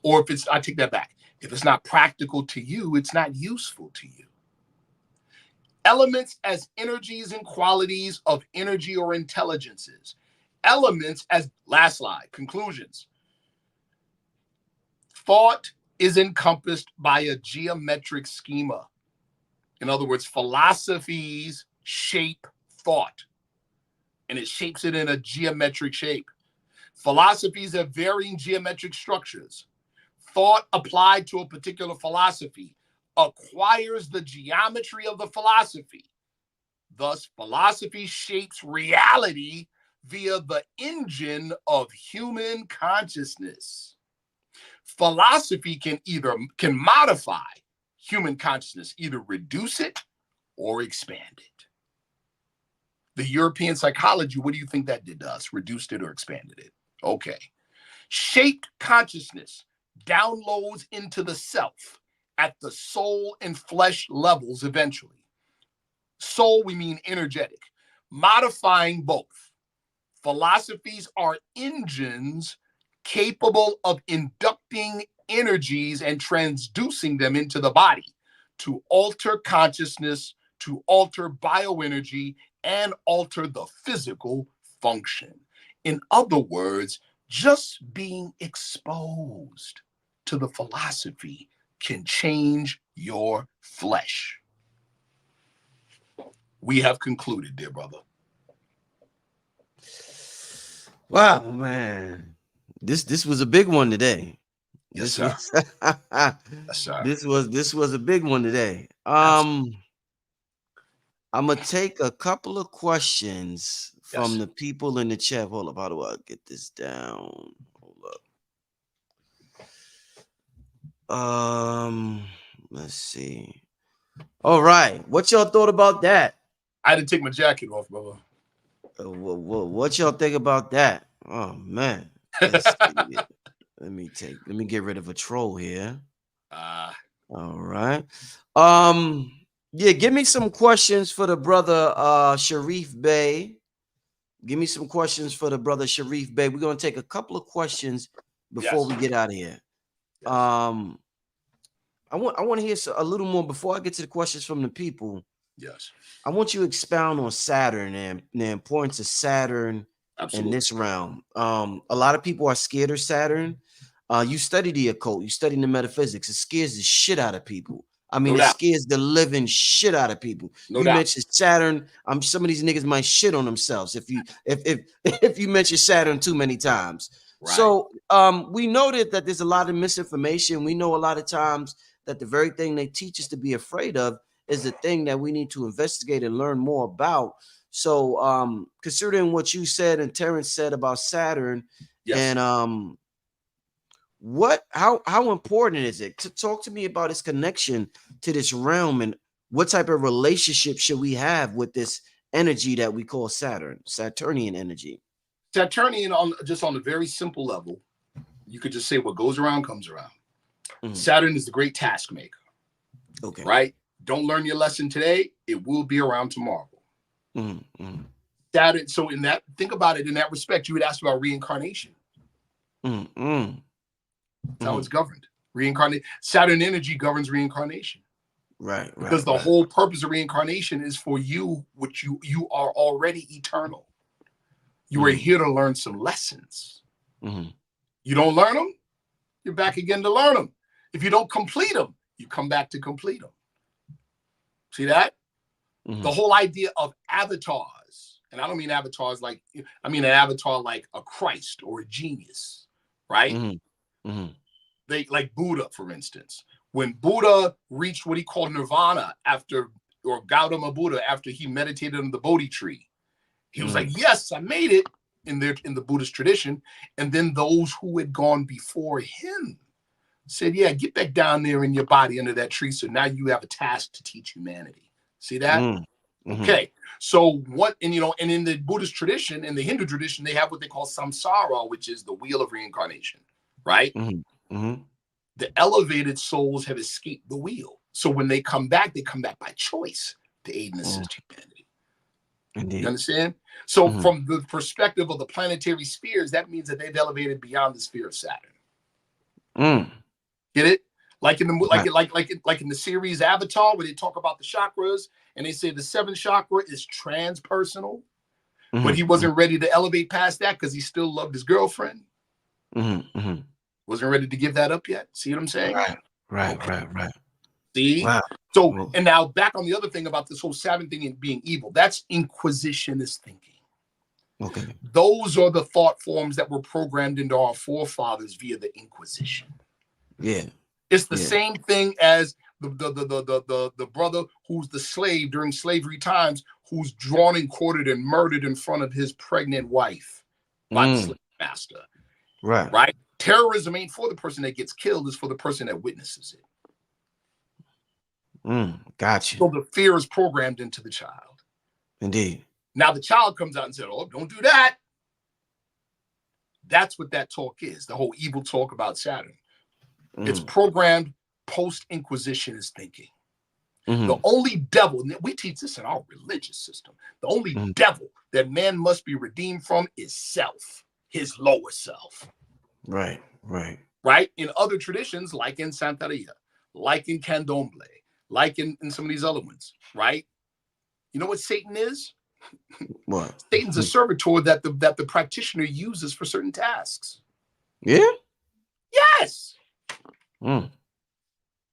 Or if it's, I take that back. If it's not practical to you, it's not useful to you. Elements as energies and qualities of energy or intelligences. Elements as, last slide, conclusions. Thought is encompassed by a geometric schema. In other words, philosophies shape thought, and it shapes it in a geometric shape. Philosophies have varying geometric structures. Thought applied to a particular philosophy acquires the geometry of the philosophy. Thus, philosophy shapes reality via the engine of human consciousness. Philosophy can modify human consciousness, either reduce it or expand it. The European psychology, what do you think that did to us? Reduced it or expanded it? Okay. Shaped consciousness downloads into the self at the soul and flesh levels eventually. Soul, we mean energetic, modifying both. Philosophies are engines capable of inducting energies and transducing them into the body to alter consciousness, to alter bioenergy, and alter the physical function. In other words, just being exposed to the philosophy can change your flesh. We have concluded, dear brother. Wow, man. This was a big one today. Yes, sir. Yes, sir. This was a big one today. Absolutely. I'm gonna take a couple of questions from Yes. the people in the chat. Hold up, how do I get this down? Hold up. Let's see. All right, what y'all thought about that? I had to take my jacket off, brother. What y'all think about that? Oh man. Let's see. Let me get rid of a troll here. All right. Yeah, give me some questions for the brother Sharif Bey. Give me some questions for the brother Sharif Bey. We're gonna take a couple of questions before we get out of here. Yes. I want to hear a little more before I get to the questions from the people. Yes. I want you to expound on Saturn and the importance of Saturn in this realm. A lot of people are scared of Saturn. You study the occult, you study the metaphysics. It scares the shit out of people. I mean, it scares the living shit out of people. You mentioned Saturn. Some of these niggas might shit on themselves if you mention Saturn too many times. Right. So we know that there's a lot of misinformation. We know a lot of times that the very thing they teach us to be afraid of is the thing that we need to investigate and learn more about. So considering what you said and Terrence said about Saturn, and how important is it to talk to me about its connection to this realm, and what type of relationship should we have with this energy that we call Saturn, Saturnian energy? Saturnian, on a very simple level, you could just say what goes around comes around. Saturn is the great task maker. Okay. Right? Don't learn your lesson today, it will be around tomorrow. Saturn, so think about it in that respect. You would ask about reincarnation. That's how it's governed. Saturn energy governs reincarnation. Right. Because the whole purpose of reincarnation is for you, which you are already eternal. You are here to learn some lessons. You don't learn them, you're back again to learn them. If you don't complete them, you come back to complete them. See that? The whole idea of avatars, and I don't mean avatars I mean an avatar like a Christ or a genius, right? They like Buddha, for instance. When Buddha reached what he called nirvana or Gautama Buddha, after he meditated on the Bodhi tree, he was like, yes, I made it in the Buddhist tradition. And then those who had gone before him said, yeah, get back down there in your body under that tree. So now you have a task to teach humanity. See that? Okay. So what, and and in the Buddhist tradition, in the Hindu tradition, they have what they call samsara, which is the wheel of reincarnation, right? The elevated souls have escaped the wheel. So when they come back by choice to aid and assist humanity. Indeed. You understand? So from the perspective of the planetary spheres, that means that they've elevated beyond the sphere of Saturn. Get it? Like in the like in the series Avatar, where they talk about the chakras, and they say the seventh chakra is transpersonal, but he wasn't ready to elevate past that because he still loved his girlfriend. Wasn't ready to give that up yet. See what I'm saying? Right. See? Wow. So, and now back on the other thing about this whole Saturn thing and being evil. That's inquisitionist thinking. Okay. Those are the thought forms that were programmed into our forefathers via the Inquisition. Yeah. It's the same thing as the brother who's the slave during slavery times, who's drawn and quartered and murdered in front of his pregnant wife by the slave master. Right? Terrorism ain't for the person that gets killed, it's for the person that witnesses it. Gotcha. So the fear is programmed into the child. Indeed. Now the child comes out and said, "Oh, don't do that." That's what that talk is, the whole evil talk about Saturn. It's programmed post-Inquisitionist thinking. The only devil, and we teach this in our religious system, the only devil that man must be redeemed from is self, his lower self. Right. In other traditions, like in Santeria, like in Candomblé, like in some of these other ones, right? You know what Satan is? What? Satan's a servitor that the practitioner uses for certain tasks. Yeah? Yes.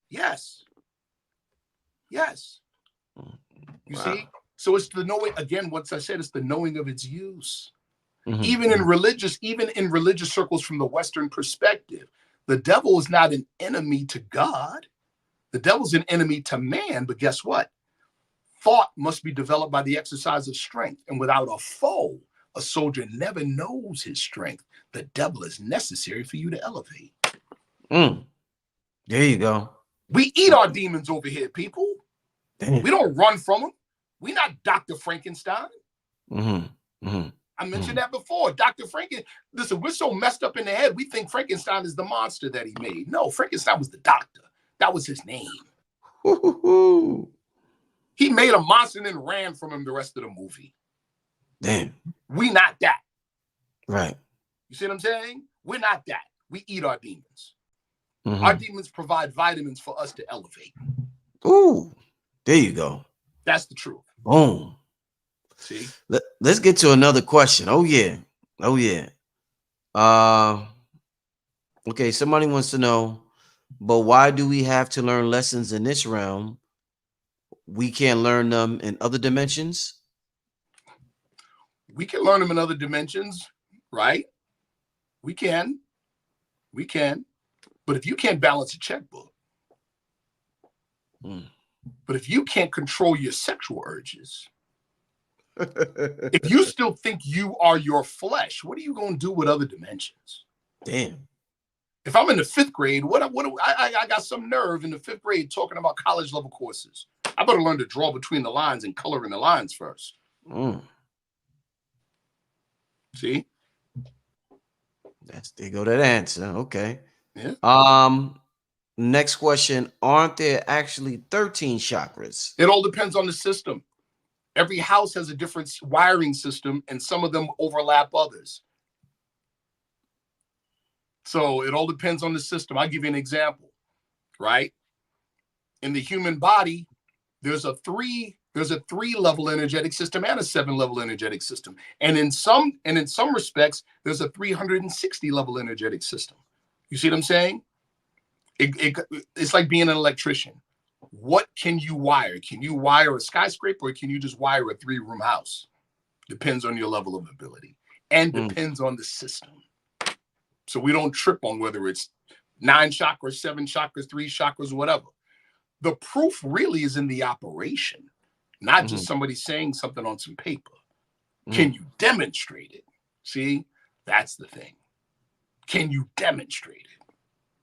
Yes. You see? So it's the knowing, again, once I said, it's the knowing of its use. Even in religious circles from the Western perspective, the devil is not an enemy to God. The devil's an enemy to man, but guess what? Thought must be developed by the exercise of strength. And without a foe, a soldier never knows his strength. The devil is necessary for you to elevate. There you go. We eat our demons over here, people. Damn. We don't run from them. We're not Dr. Frankenstein. I mentioned that before. Dr. Frankenstein, listen, we're so messed up in the head, we think Frankenstein is the monster that he made. No, Frankenstein was the doctor. That was his name. He made a monster and then ran from him the rest of the movie. Damn. We not that. Right. You see what I'm saying? We're not that. We eat our demons. Our demons provide vitamins for us to elevate. Ooh, there you go. That's the truth. Boom. See? Let's get to another question. Oh yeah. Okay, somebody wants to know, but why do we have to learn lessons in this realm? We can't learn them in other dimensions? We can learn them in other dimensions, right? We can. But if you can't balance a checkbook, but if you can't control your sexual urges, if you still think you are your flesh, what are you going to do with other dimensions? Damn. If I'm in the 5th grade, I got some nerve in the 5th grade talking about college level courses. I better learn to draw between the lines and color in the lines first. See? There go that answer. Okay. Yeah. Next question. Aren't there actually 13 chakras? It all depends on the system. Every house has a different wiring system, and some of them overlap others. So it all depends on the system. I'll give you an example, right? In the human body, there's a 3-level energetic system and a 7-level energetic system. And in some respects, there's a 360-level energetic system. You see what I'm saying? It's like being an electrician. What can you wire? Can you wire a skyscraper, or can you just wire a 3-room house? Depends on your level of ability and depends on the system. So we don't trip on whether it's 9 chakras, 7 chakras, 3 chakras, whatever. The proof really is in the operation, not just somebody saying something on some paper. Can you demonstrate it? See, that's the thing. Can you demonstrate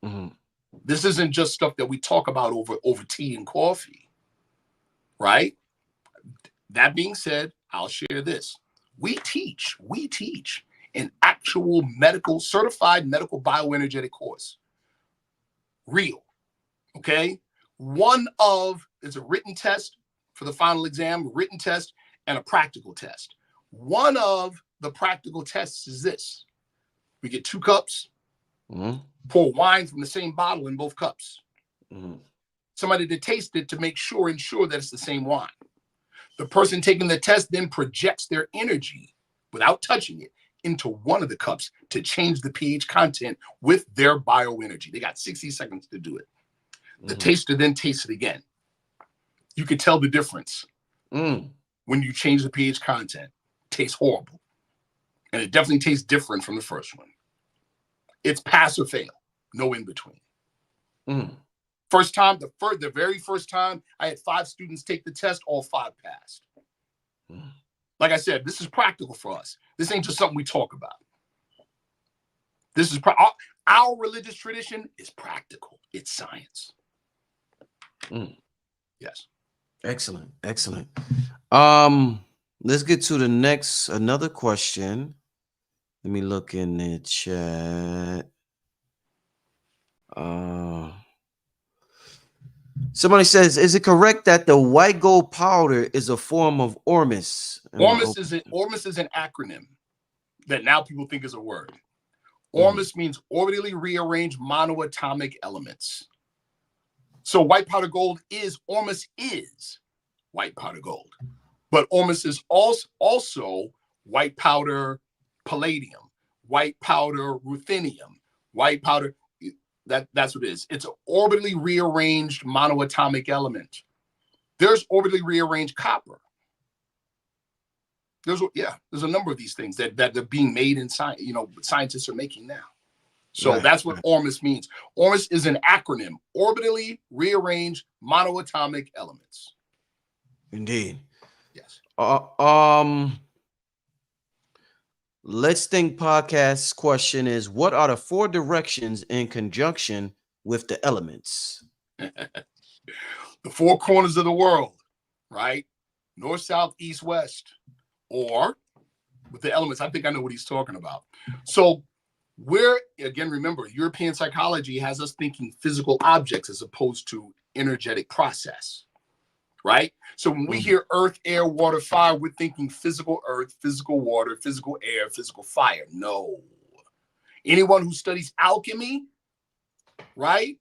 it? This isn't just stuff that we talk about over tea and coffee, right? That being said, I'll share this. We teach an actual certified medical bioenergetic course. Real. Okay? It's a written test for the final exam, written test, and a practical test. One of the practical tests is this. We get 2 cups, pour wine from the same bottle in both cups. Somebody to taste it to ensure that it's the same wine. The person taking the test then projects their energy without touching it into one of the cups to change the pH content with their bioenergy. They got 60 seconds to do it. The taster then tastes it again. You can tell the difference when you change the pH content. It tastes horrible. And it definitely tastes different from the first one. It's pass or fail. No in between. First time, the very first time, I had 5 students take the test, all 5 passed. Like I said, this is practical for us. This ain't just something we talk about. This is our religious tradition is practical. It's science. Yes. Excellent. Let's get to another question. Let me look in the chat. Somebody says, is it correct that the white gold powder is a form of ormus? Ormus is an acronym that now people think is a word. Ormus means orbitally rearranged monoatomic elements. So white powder gold ormus is white powder gold. But ormus is also white powder palladium, white powder ruthenium, white powder. That's what it is. It's an orbitally rearranged monoatomic element. There's orbitally rearranged copper. There's a number of these things that are being made in science. Scientists are making now. So that's what ormus means. Ormus is an acronym: orbitally rearranged monoatomic elements. Indeed. Yes. Let's Think Podcast's question is, what are the 4 directions in conjunction with the elements? The 4 corners of the world, right? North, south, east, west. Or with the elements, I think I know what he's talking about. So remember, European psychology has us thinking physical objects as opposed to energetic process, right? So when we hear earth, air, water, fire, we're thinking physical earth, physical water, physical air, physical fire. No. Anyone who studies alchemy, right,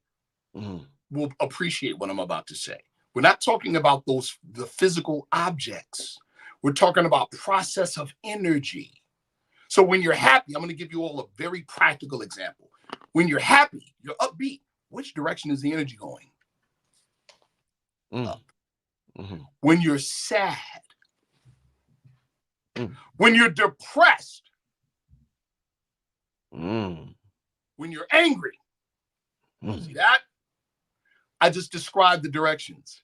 will appreciate what I'm about to say. We're not talking about the physical objects. We're talking about process of energy. So when you're happy, I'm going to give you all a very practical example. When you're happy, you're upbeat. Which direction is the energy going? Up. When you're sad, when you're depressed, when you're angry, see that? I just described the directions.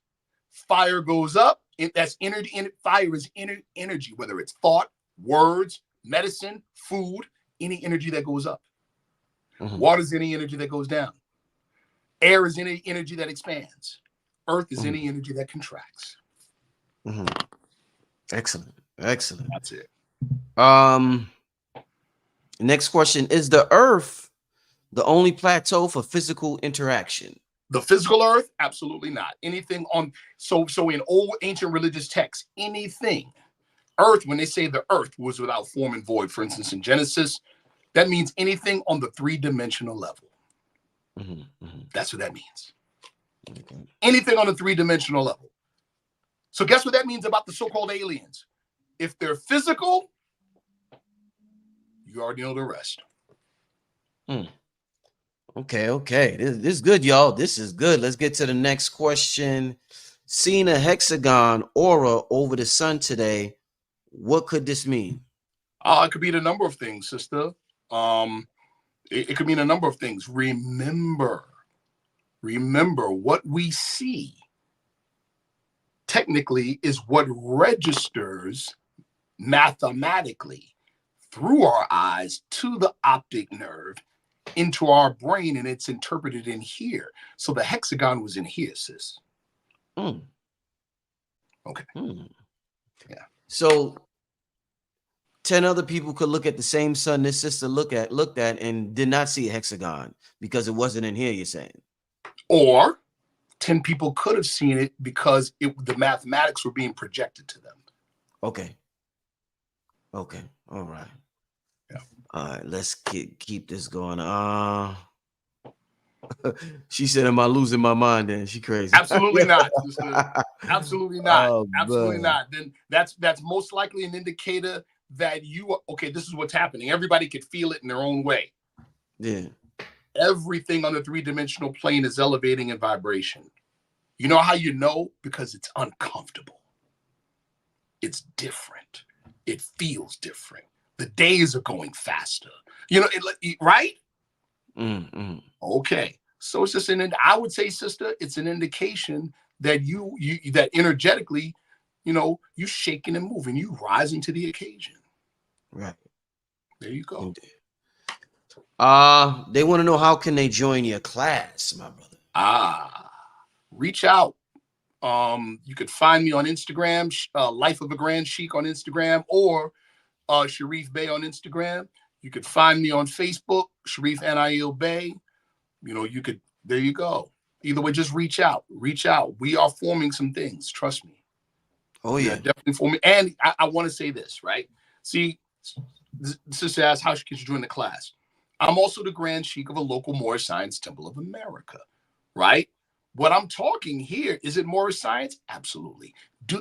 Fire goes up. That's energy. Fire is energy, whether it's thought, words, medicine, food, any energy that goes up. Water is any energy that goes down. Air is any energy that expands. Earth is any energy that contracts. Excellent. That's it. Next question, is the Earth the only plateau for physical interaction? The physical earth? Absolutely not. Anything on, so in old ancient religious texts, anything, earth, when they say the earth was without form and void, for instance, in Genesis, that means anything on the 3-dimensional level. That's what that means. Anything on the 3-dimensional level. So guess what that means about the so-called aliens? If they're physical, you already know the rest. Okay. This is good, y'all. This is good. Let's get to the next question. Seeing a hexagon aura over the sun today, what could this mean? It could mean a number of things, sister. It could mean a number of things. Remember what we see technically is what registers mathematically through our eyes to the optic nerve into our brain, and it's interpreted in here. So the hexagon was in here, sis. Okay. Yeah. So 10 other people could look at the same sun this sister looked at and did not see a hexagon because it wasn't in here, you're saying? Or 10 people could have seen it because the mathematics were being projected to them. Okay. All right. Yeah. All right, let's keep this going. She said, am I losing my mind then? She crazy. Absolutely not, sister. Absolutely not. Oh, Absolutely man. not. Then that's most likely an indicator that you are, okay, this is what's happening. Everybody could feel it in their own way. Yeah. Everything on the three-dimensional plane is elevating in vibration. You know how you know? Because it's uncomfortable. It's different. It feels different. The days are going faster. You know, right? Mm-hmm. Okay. So it's just I would say, sister, it's an indication that you that energetically, you know, you shaking and moving, you rising to the occasion. Right. There you go. They want to know, how can they join your class, my brother? Reach out. You could find me on Instagram, Life of a Grand Sheik on Instagram, or Sharif Bey on Instagram. You could find me on Facebook, Sharif Anael Bey. You know, there you go. Either way, just reach out. Reach out. We are forming some things. Trust me. Oh, yeah. Definitely forming. And I want to say this, right? See, the sister asked, how should you join the class? I'm also the Grand Sheik of a local Moorish Science Temple of America, right? What I'm talking here, is it Moorish Science? Absolutely.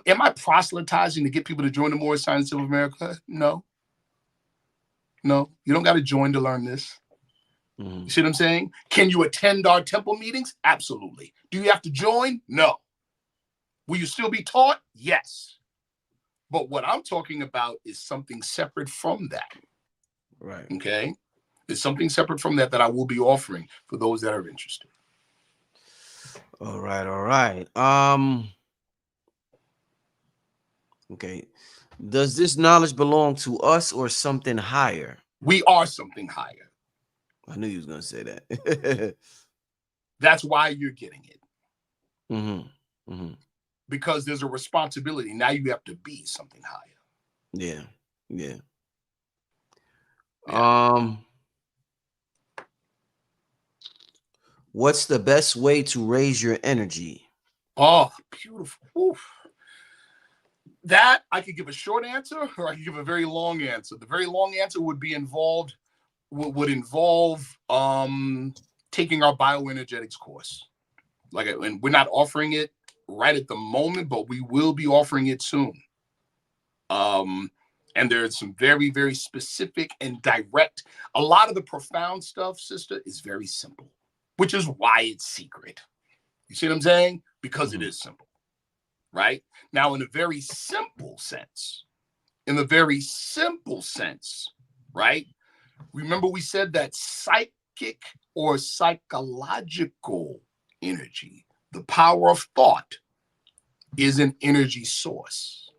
Am I proselytizing to get people to join the Moorish Science Temple of America? No. No, you don't got to join to learn this. You see what I'm saying? Can you attend our temple meetings? Absolutely. Do you have to join? No. Will you still be taught? Yes. But what I'm talking about is something separate from that. Right. Okay. It's something separate from that I will be offering for those that are interested. All right. Okay. Does this knowledge belong to us or something higher? We are something higher. I knew you was going to say that. That's why you're getting it. Because there's a responsibility. Now you have to be something higher. Yeah. What's the best way to raise your energy? Oh, beautiful. Oof. That I could give a short answer, or I could give a very long answer. The very long answer would involve taking our bioenergetics course. And we're not offering it right at the moment, but we will be offering it soon. And there's some very, very specific and direct. A lot of the profound stuff, sister, is very simple, which is why it's secret. You see what I'm saying? Because it is simple, right? Now, in a very simple sense, right? Remember we said that psychic or psychological energy, the power of thought, is an energy source.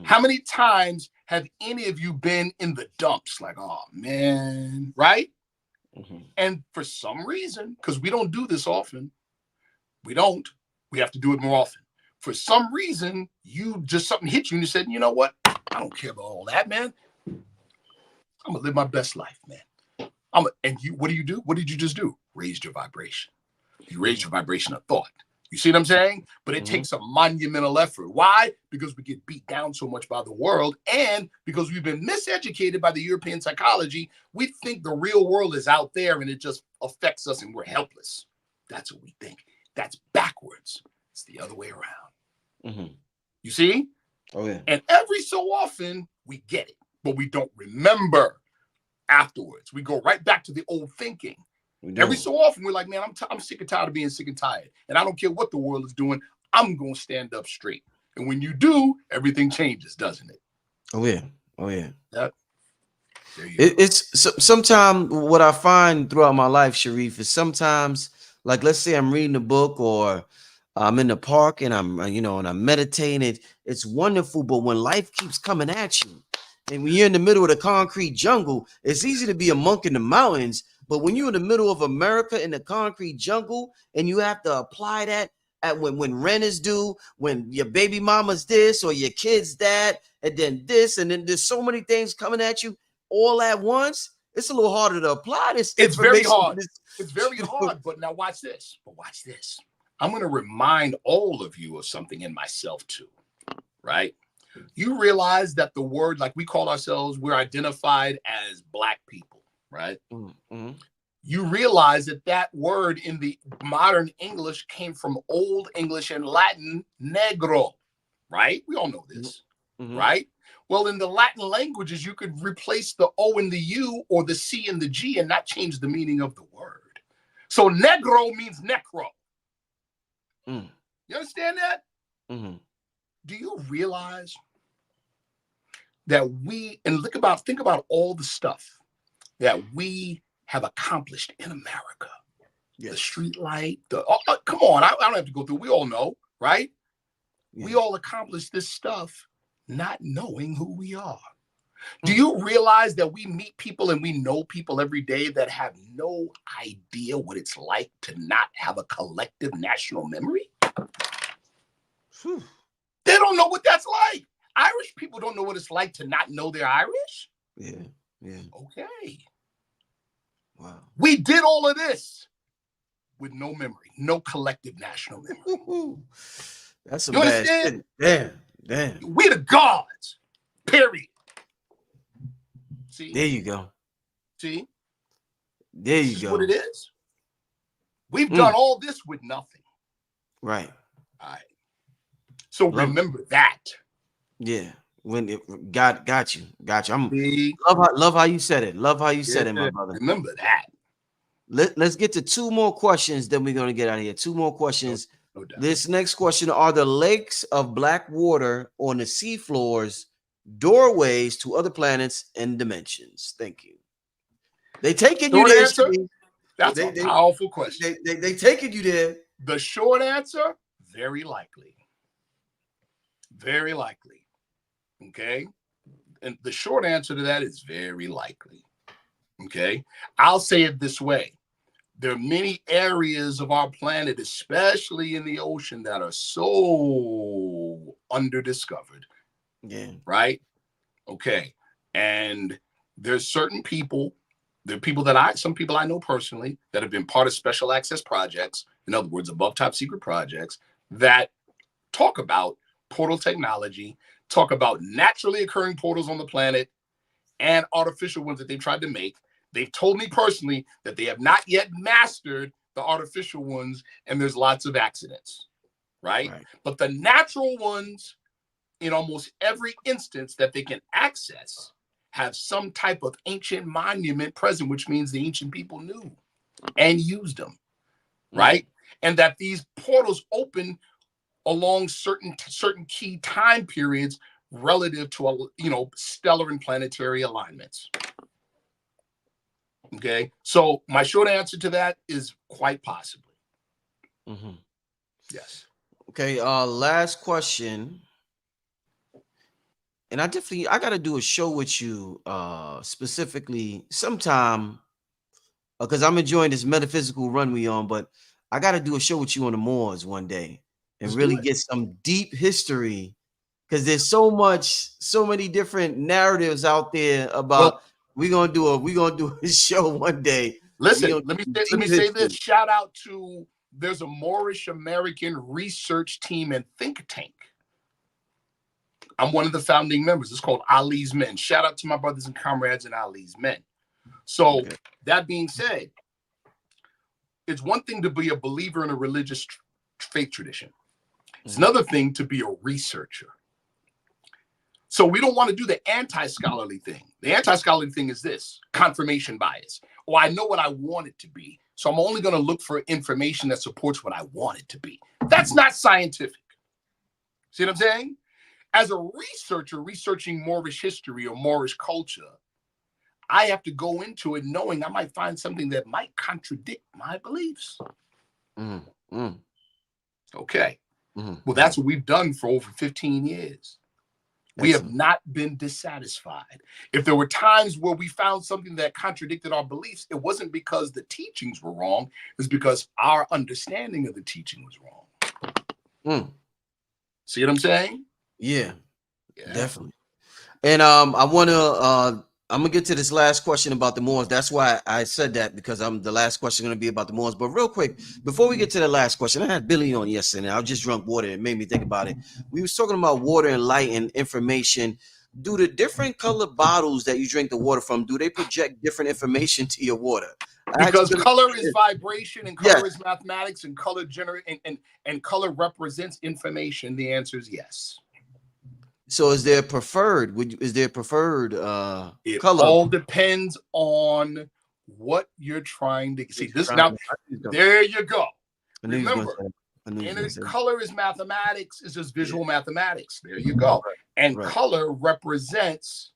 How many times have any of you been in the dumps? Like, oh man, right? And for some reason, because we don't do this often, we have to do it more often. For some reason, something hit you and you said, you know what? I don't care about all that, man. I'm gonna live my best life, man. What do? What did you just do? Raised your vibration. You raised your vibration of thought. You see what I'm saying? But it takes a monumental effort. Why? Because we get beat down so much by the world, and because we've been miseducated by the European psychology. We think the real world is out there and it just affects us and we're helpless. That's what we think. That's backwards. It's the other way around. You see? Oh, yeah. And every so often we get it, but we don't remember afterwards. We go right back to the old thinking. Every so often we're like, man, I'm sick and tired of being sick and tired. And I don't care what the world is doing. I'm going to stand up straight. And when you do, everything changes, doesn't it? Oh, yeah. Oh, yeah. Yep. It's sometimes what I find throughout my life, Sharif, is sometimes, like, let's say I'm reading a book or I'm in the park and I'm meditating. It's wonderful. But when life keeps coming at you and when you're in the middle of the concrete jungle, it's easy to be a monk in the mountains. But when you're in the middle of America in the concrete jungle and you have to apply that at when rent is due, when your baby mama's this or your kid's that, and then this, and then there's so many things coming at you all at once. It's a little harder to apply this. It's very hard. This, it's very hard. But now watch this. But watch this. I'm going to remind all of you of something in myself too, right? You realize that the word, like we call ourselves, we're identified as Black people, right? Mm-hmm. You realize that that word in the modern English came from Old English and Latin, negro, right? We all know this, right? Well, in the Latin languages, you could replace the O and the U or the C and the G and not change the meaning of the word. So negro means necro. You understand that? Do you realize that we, and think about all the stuff that we have accomplished in America? Yes. The street light, come on, I don't have to go through. We all know, right? Yeah. We all accomplished this stuff not knowing who we are. Do you realize that we meet people and we know people every day that have no idea what it's like to not have a collective national memory? They don't know what that's like. Irish people don't know what it's like to not know they're Irish. Yeah. Okay. Wow. We did all of this with no memory, no collective national memory. That's some bad shit. Damn. We the gods. Period. See? There you go. See? There you go. This is what it is. We've done all this with nothing. Right. All right. So remember that. Yeah. When it got you. Love how you said it. Love how you said it, my brother. Remember that. Let's get to two more questions, then we're gonna get out of here. Two more questions. No doubt. This next question: are the lakes of black water on the sea floors doorways to other planets and dimensions? Thank you. They taking you there. Answer, that's a powerful question. They taking you there. The short answer: very likely. Very likely. Okay. And the short answer to that is very likely. Okay. I'll say it this way. There are many areas of our planet, especially in the ocean, that are so underdiscovered. Yeah. Right. Okay. And there's certain people, some people I know personally that have been part of special access projects, in other words, above top secret projects, that talk about portal technology, talk about naturally occurring portals on the planet and artificial ones that they've tried to make. They've told me personally that they have not yet mastered the artificial ones, and there's lots of accidents, right? But the natural ones, in almost every instance that they can access, have some type of ancient monument present, which means the ancient people knew and used them, right? And that these portals open along certain key time periods relative to stellar and planetary alignments. Okay, so my short answer to that is quite possibly. Yes. Okay, last question. And I got to do a show with you specifically sometime because I'm enjoying this metaphysical run we on, but I got to do a show with you on the Moors one day and really get some deep history, because there's so many different narratives out there about. We're gonna do a show one day. Listen, let me say this. Shout out to there's a Moorish American research team and think tank. I'm one of the founding members. It's called Ali's Men. Shout out to my brothers and comrades in Ali's Men. So that being said, it's one thing to be a believer in a religious faith tradition. It's another thing to be a researcher. So we don't want to do the anti-scholarly thing. The anti-scholarly thing is this: confirmation bias. Oh, I know what I want it to be, so I'm only going to look for information that supports what I want it to be. That's not scientific. See what I'm saying? As a researcher researching Moorish history or Moorish culture, I have to go into it knowing I might find something that might contradict my beliefs. Okay. Well, that's what we've done for over 15 years. We have not been dissatisfied. If there were times where we found something that contradicted our beliefs, it wasn't because the teachings were wrong. It's because our understanding of the teaching was wrong. Mm. See what I'm saying? Yeah, Yeah. definitely. And I'm gonna get to this last question about the Moors. That's why I said that, because the last question gonna be about the Moors. But real quick, before we get to the last question, I had Billy on yesterday. I just drunk water. It made me think about it. We was talking about water and light and information. Do the different colored bottles that you drink the water from, do they project different information to your water? Because color is vibration, and color Yes. is mathematics, and color and color represents information. The answer is yes. So is there preferred? Is there preferred It color? all depends on what you're trying to see. This now, there you go. Remember, color is mathematics. It's just visual mathematics. There you go. And color represents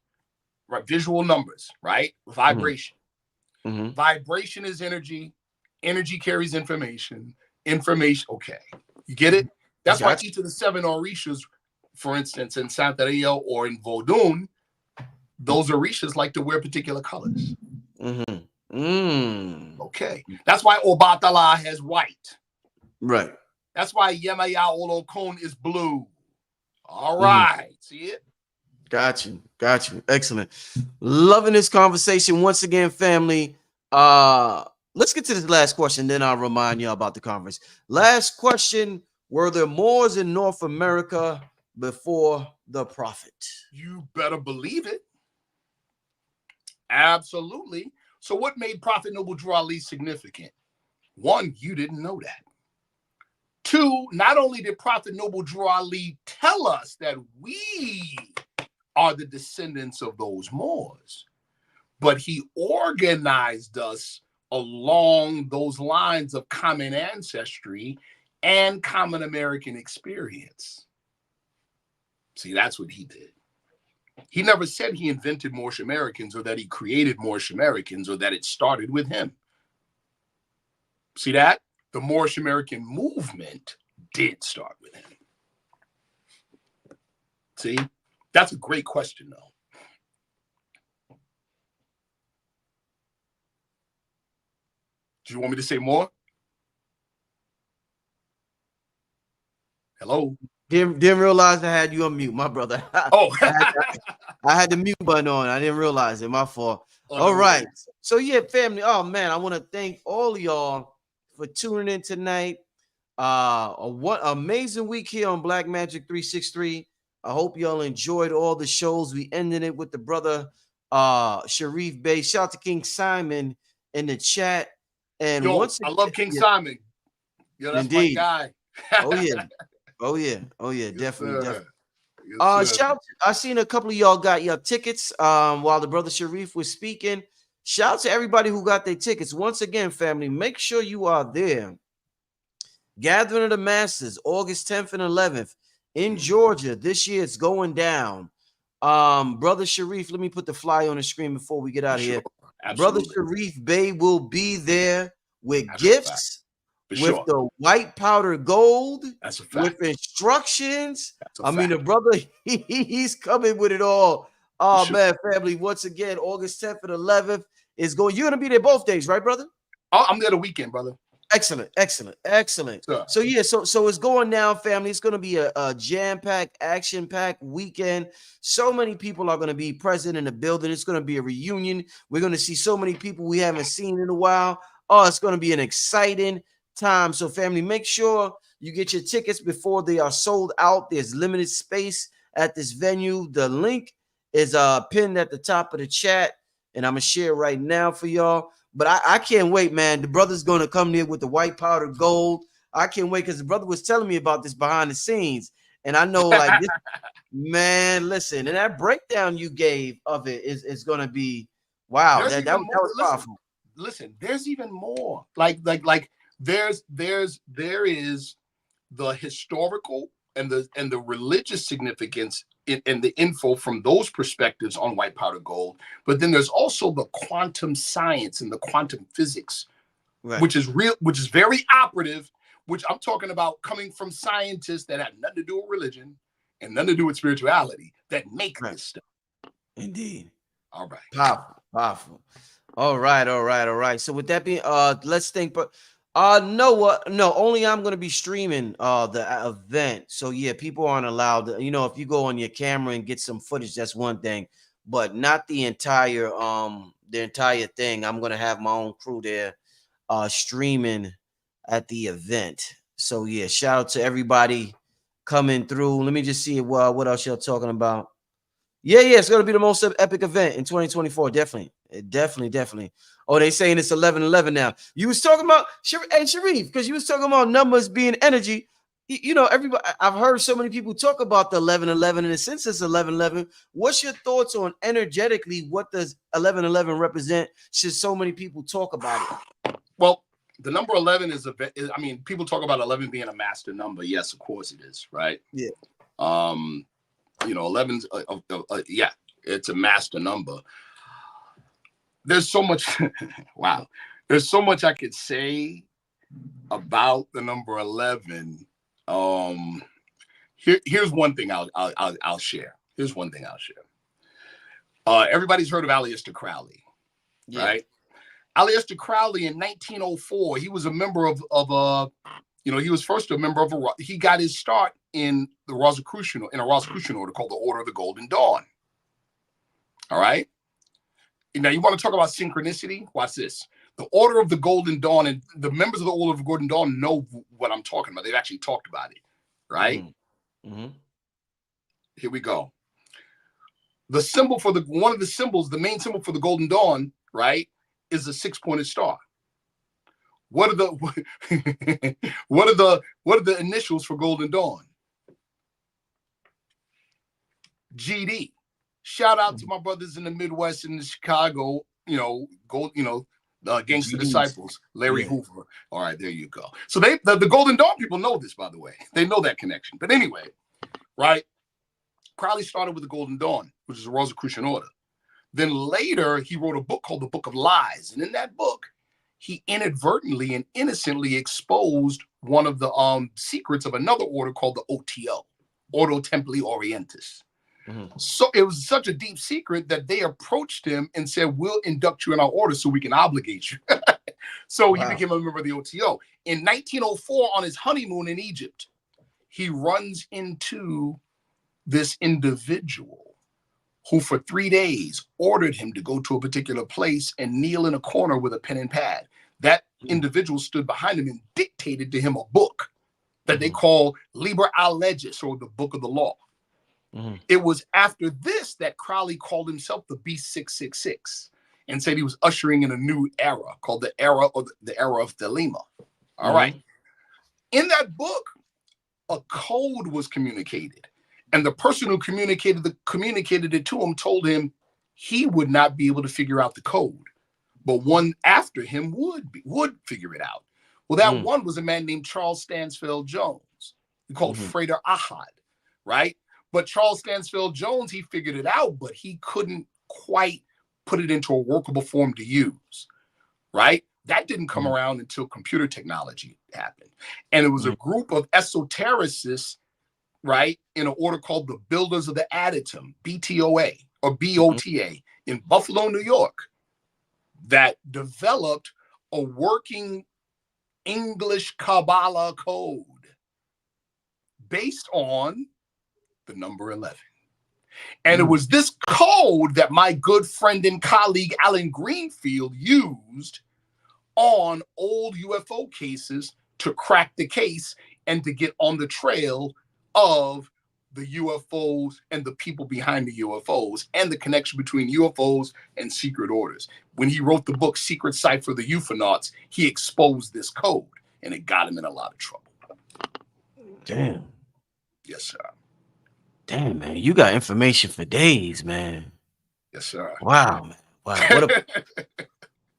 visual numbers, right? Vibration. Mm-hmm. Vibration is energy. Energy carries information. Information. Okay, you get it. That's why each of the 7 orishas, for instance, in Santeria or in Vodun, those orishas like to wear particular colors. Mm-hmm. Mm. Okay. That's why Obatala has white. Right. That's why Yemaya Olokon is blue. All right. See it? Got you. Excellent. Loving this conversation once again, family. Let's get to this last question, then I'll remind you about the conference. Last question: were there Moors in North America before the prophet? You better believe it. Absolutely. So what made Prophet Noble Drew Ali significant? 1, you didn't know that. 2, not only did Prophet Noble Drew Ali tell us that we are the descendants of those Moors, but he organized us along those lines of common ancestry and common American experience. See, that's what he did. He never said he invented Moorish Americans, or that he created Moorish Americans, or that it started with him. See that? The Moorish American movement did start with him. See? That's a great question, though. Do you want me to say more? Hello? Didn't realize I had you on mute, my brother. Oh. I had the mute button on. I didn't realize it. My fault. All right. So yeah, family. Oh man, I want to thank all of y'all for tuning in tonight. What amazing week here on Black Magic 363. I hope y'all enjoyed all the shows. We ended it with the brother Sharif Bey. Shout out to King Simon in the chat. And yo, once again, I love King Simon. Yo, that's indeed. my guy. Oh yeah, definitely. Yes, shout. I seen a couple of y'all got your tickets while the brother Sharif was speaking. Shout out to everybody who got their tickets. Once again, family, make sure you are there. Gathering of the Masters, August 10th and 11th in Georgia. This year it's going down. Brother Sharif, let me put the flyer on the screen before we get out of here. Absolutely. Brother Sharif Bey will be there with gifts. With the white powder gold, that's a fact. With instructions. I mean, the brother, he's coming with it all. Oh man, family, once again, August 10th and 11th is going. You're gonna be there both days, right, brother? Oh, I'm there the weekend, brother. Excellent. Sure. So yeah, so it's going down, family. It's gonna be a jam-packed, action-packed weekend. So many people are gonna be present in the building. It's gonna be a reunion. We're gonna see so many people we haven't seen in a while. Oh, it's gonna be an exciting time. So family, make sure you get your tickets before they are sold out. There's limited space at this venue. The link is pinned at the top of the chat, and I'm gonna share right now for y'all. But I can't wait, man. The brother's gonna come there with the white powder gold. I can't wait, because the brother was telling me about this behind the scenes, and I know like this, man, listen, and that breakdown you gave of it is gonna be wow. That was powerful. Listen, there's even more. Like there is the historical and the religious significance in the info from those perspectives on white powder gold, but then there's also the quantum science and the quantum physics, which is real, which is very operative, which I'm talking about coming from scientists that have nothing to do with religion and nothing to do with spirituality that make this stuff. Indeed. All right. Powerful. All right. So with that being, let's thank No, only I'm gonna be streaming the event. So yeah, people aren't allowed to, if you go on your camera and get some footage, that's one thing, but not the entire thing. I'm gonna have my own crew there streaming at the event. So yeah, shout out to everybody coming through. Let me just see what else y'all talking about. Yeah, it's gonna be the most epic event in 2024. Definitely. Oh, they saying it's 11/11 now. You was talking about Sharif, because you was talking about numbers being energy. Everybody. I've heard so many people talk about the 11/11, and since it's 11/11, what's your thoughts on energetically? What does 11/11 represent? Should so many people talk about it? Well, the number 11 is I mean, people talk about 11 being a master number. Yes, of course it is, right? Yeah. 11's yeah, it's a master number. There's so much wow, there's so much I could say about the number 11. Here's one thing I'll share. Here's one thing I'll share. Everybody's heard of Aleister Crowley, right? Aleister Crowley in 1904, he was a member of he was first a member of he got his start in a Rosicrucian order called the Order of the Golden Dawn. All right. Now you want to talk about synchronicity? Watch this. The Order of the Golden Dawn, and the members of the Order of the Golden Dawn know what I'm talking about. They've actually talked about it, right? Mm-hmm. Here we go. The symbol for one of the symbols, the main symbol for the Golden Dawn, right, is a 6-pointed star. What are the what are the initials for Golden Dawn? GD. Shout out to my brothers in the Midwest and in Chicago, Gangster Disciples, Larry Hoover. All right, there you go. So the Golden Dawn people know this, by the way. They know that connection. But anyway, right? Crowley started with the Golden Dawn, which is a Rosicrucian order. Then later, he wrote a book called The Book of Lies. And in that book, he inadvertently and innocently exposed one of the secrets of another order called the OTO, Ordo Templi Orientis. Mm-hmm. So it was such a deep secret that they approached him and said, we'll induct you in our order so we can obligate you. So he became a member of the OTO. In 1904, on his honeymoon in Egypt, he runs into this individual who for 3 days ordered him to go to a particular place and kneel in a corner with a pen and pad. That individual stood behind him and dictated to him a book that they call Liber a Legis, or the Book of the Law. Mm-hmm. It was after this that Crowley called himself the Beast 666 and said he was ushering in a new era called the era of Thelema. All right. In that book, a code was communicated, and the person who communicated it to him told him he would not be able to figure out the code, but one after him would figure it out. Well, that one was a man named Charles Stansfeld Jones. He called Frater Ahad, right? But Charles Stansfeld Jones, he figured it out, but he couldn't quite put it into a workable form to use, right? That didn't come around until computer technology happened. And it was a group of esotericists, right, in an order called the Builders of the Adytum, BTOA or BOTA, in Buffalo, New York, that developed a working English Kabbalah code based on the number 11. And it was this code that my good friend and colleague Alan Greenfield used on old UFO cases to crack the case and to get on the trail of the UFOs and the people behind the UFOs and the connection between UFOs and secret orders. When he wrote the book Secret Sight for the Euphonauts, he exposed this code, and it got him in a lot of trouble. Damn. Yes, sir. Damn, man, you got information for days, man. Yes, sir. Wow, man. Wow.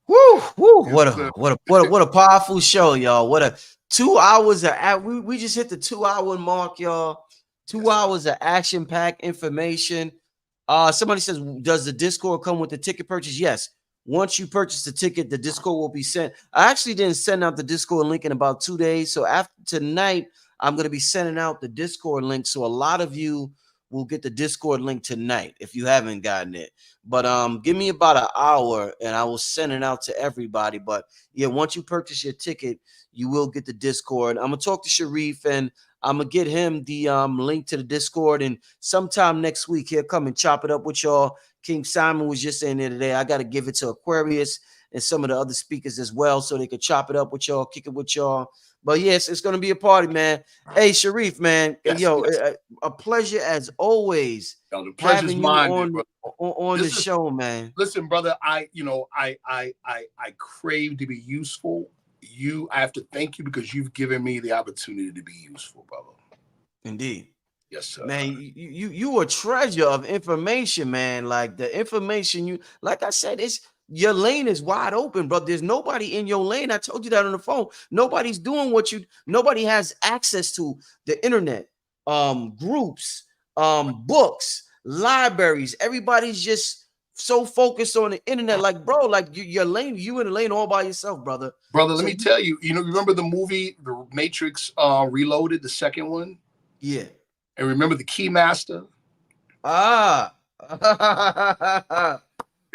What a powerful show, y'all. What a 2 hours of we just hit the 2 hour mark, y'all. 2 hours of action-packed information. Somebody says, does the Discord come with the ticket purchase? Yes. Once you purchase the ticket, the Discord will be sent. I actually didn't send out the Discord link in about 2 days. So after tonight, I'm going to be sending out the Discord link. So a lot of you will get the Discord link tonight if you haven't gotten it. But give me about an hour and I will send it out to everybody. But yeah, once you purchase your ticket, you will get the Discord. I'm gonna talk to Sharif and I'm gonna get him the link to the Discord, and sometime next week he'll come and chop it up with y'all. King Simon was just saying there today, I gotta give it to Aquarius and some of the other speakers as well, so they could chop it up with y'all, kick it with y'all. But yes, it's gonna be a party, man. Hey, Sharif, man, Yes, yo, yes. a pleasure as always No, the pleasure's having you mine, on the This is- show, man. Listen, brother, I crave to be useful. I have to thank you because you've given me the opportunity to be useful, brother. Indeed. Yes, sir. Man, you a treasure of information, man. Like the information you, like I said, it's your lane is wide open, bro. There's nobody in your lane. I told you that on the phone. Nobody's doing nobody has access to the internet, groups, books, libraries. Everybody's just so focused on the internet. Like, bro, like your lane, you in the lane all by yourself, brother. Brother, So let me tell you, remember the movie, The Matrix Reloaded, the second one? Yeah. And remember the Keymaster? Ah.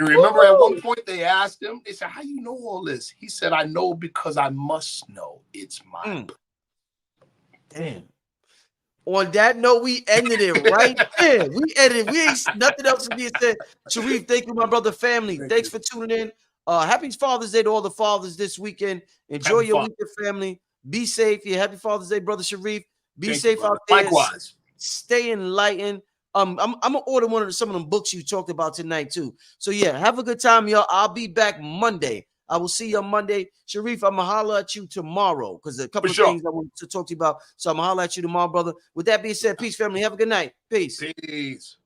And remember at one point they asked him, they said, how you know all this? He said, I know because I must know. It's mine. Damn. On that note, we ended it right there. We ended. We ain't nothing else to be said. Sharif, thank you, my brother, family. Thanks for tuning in. Happy Father's Day to all the fathers this weekend. Enjoy your weekend, family. Be safe. Yeah, happy Father's Day, brother Sharif. Be safe out there. Likewise. Stay enlightened. I'm gonna order some of them books you talked about tonight too. So yeah, have a good time, y'all. I'll be back Monday. I will see you on Monday. Sharif, I'm gonna holler at you tomorrow because a couple of things I want to talk to you about. So I'm gonna holler at you tomorrow, brother. With that being said, peace, family. Have a good night. Peace. Peace.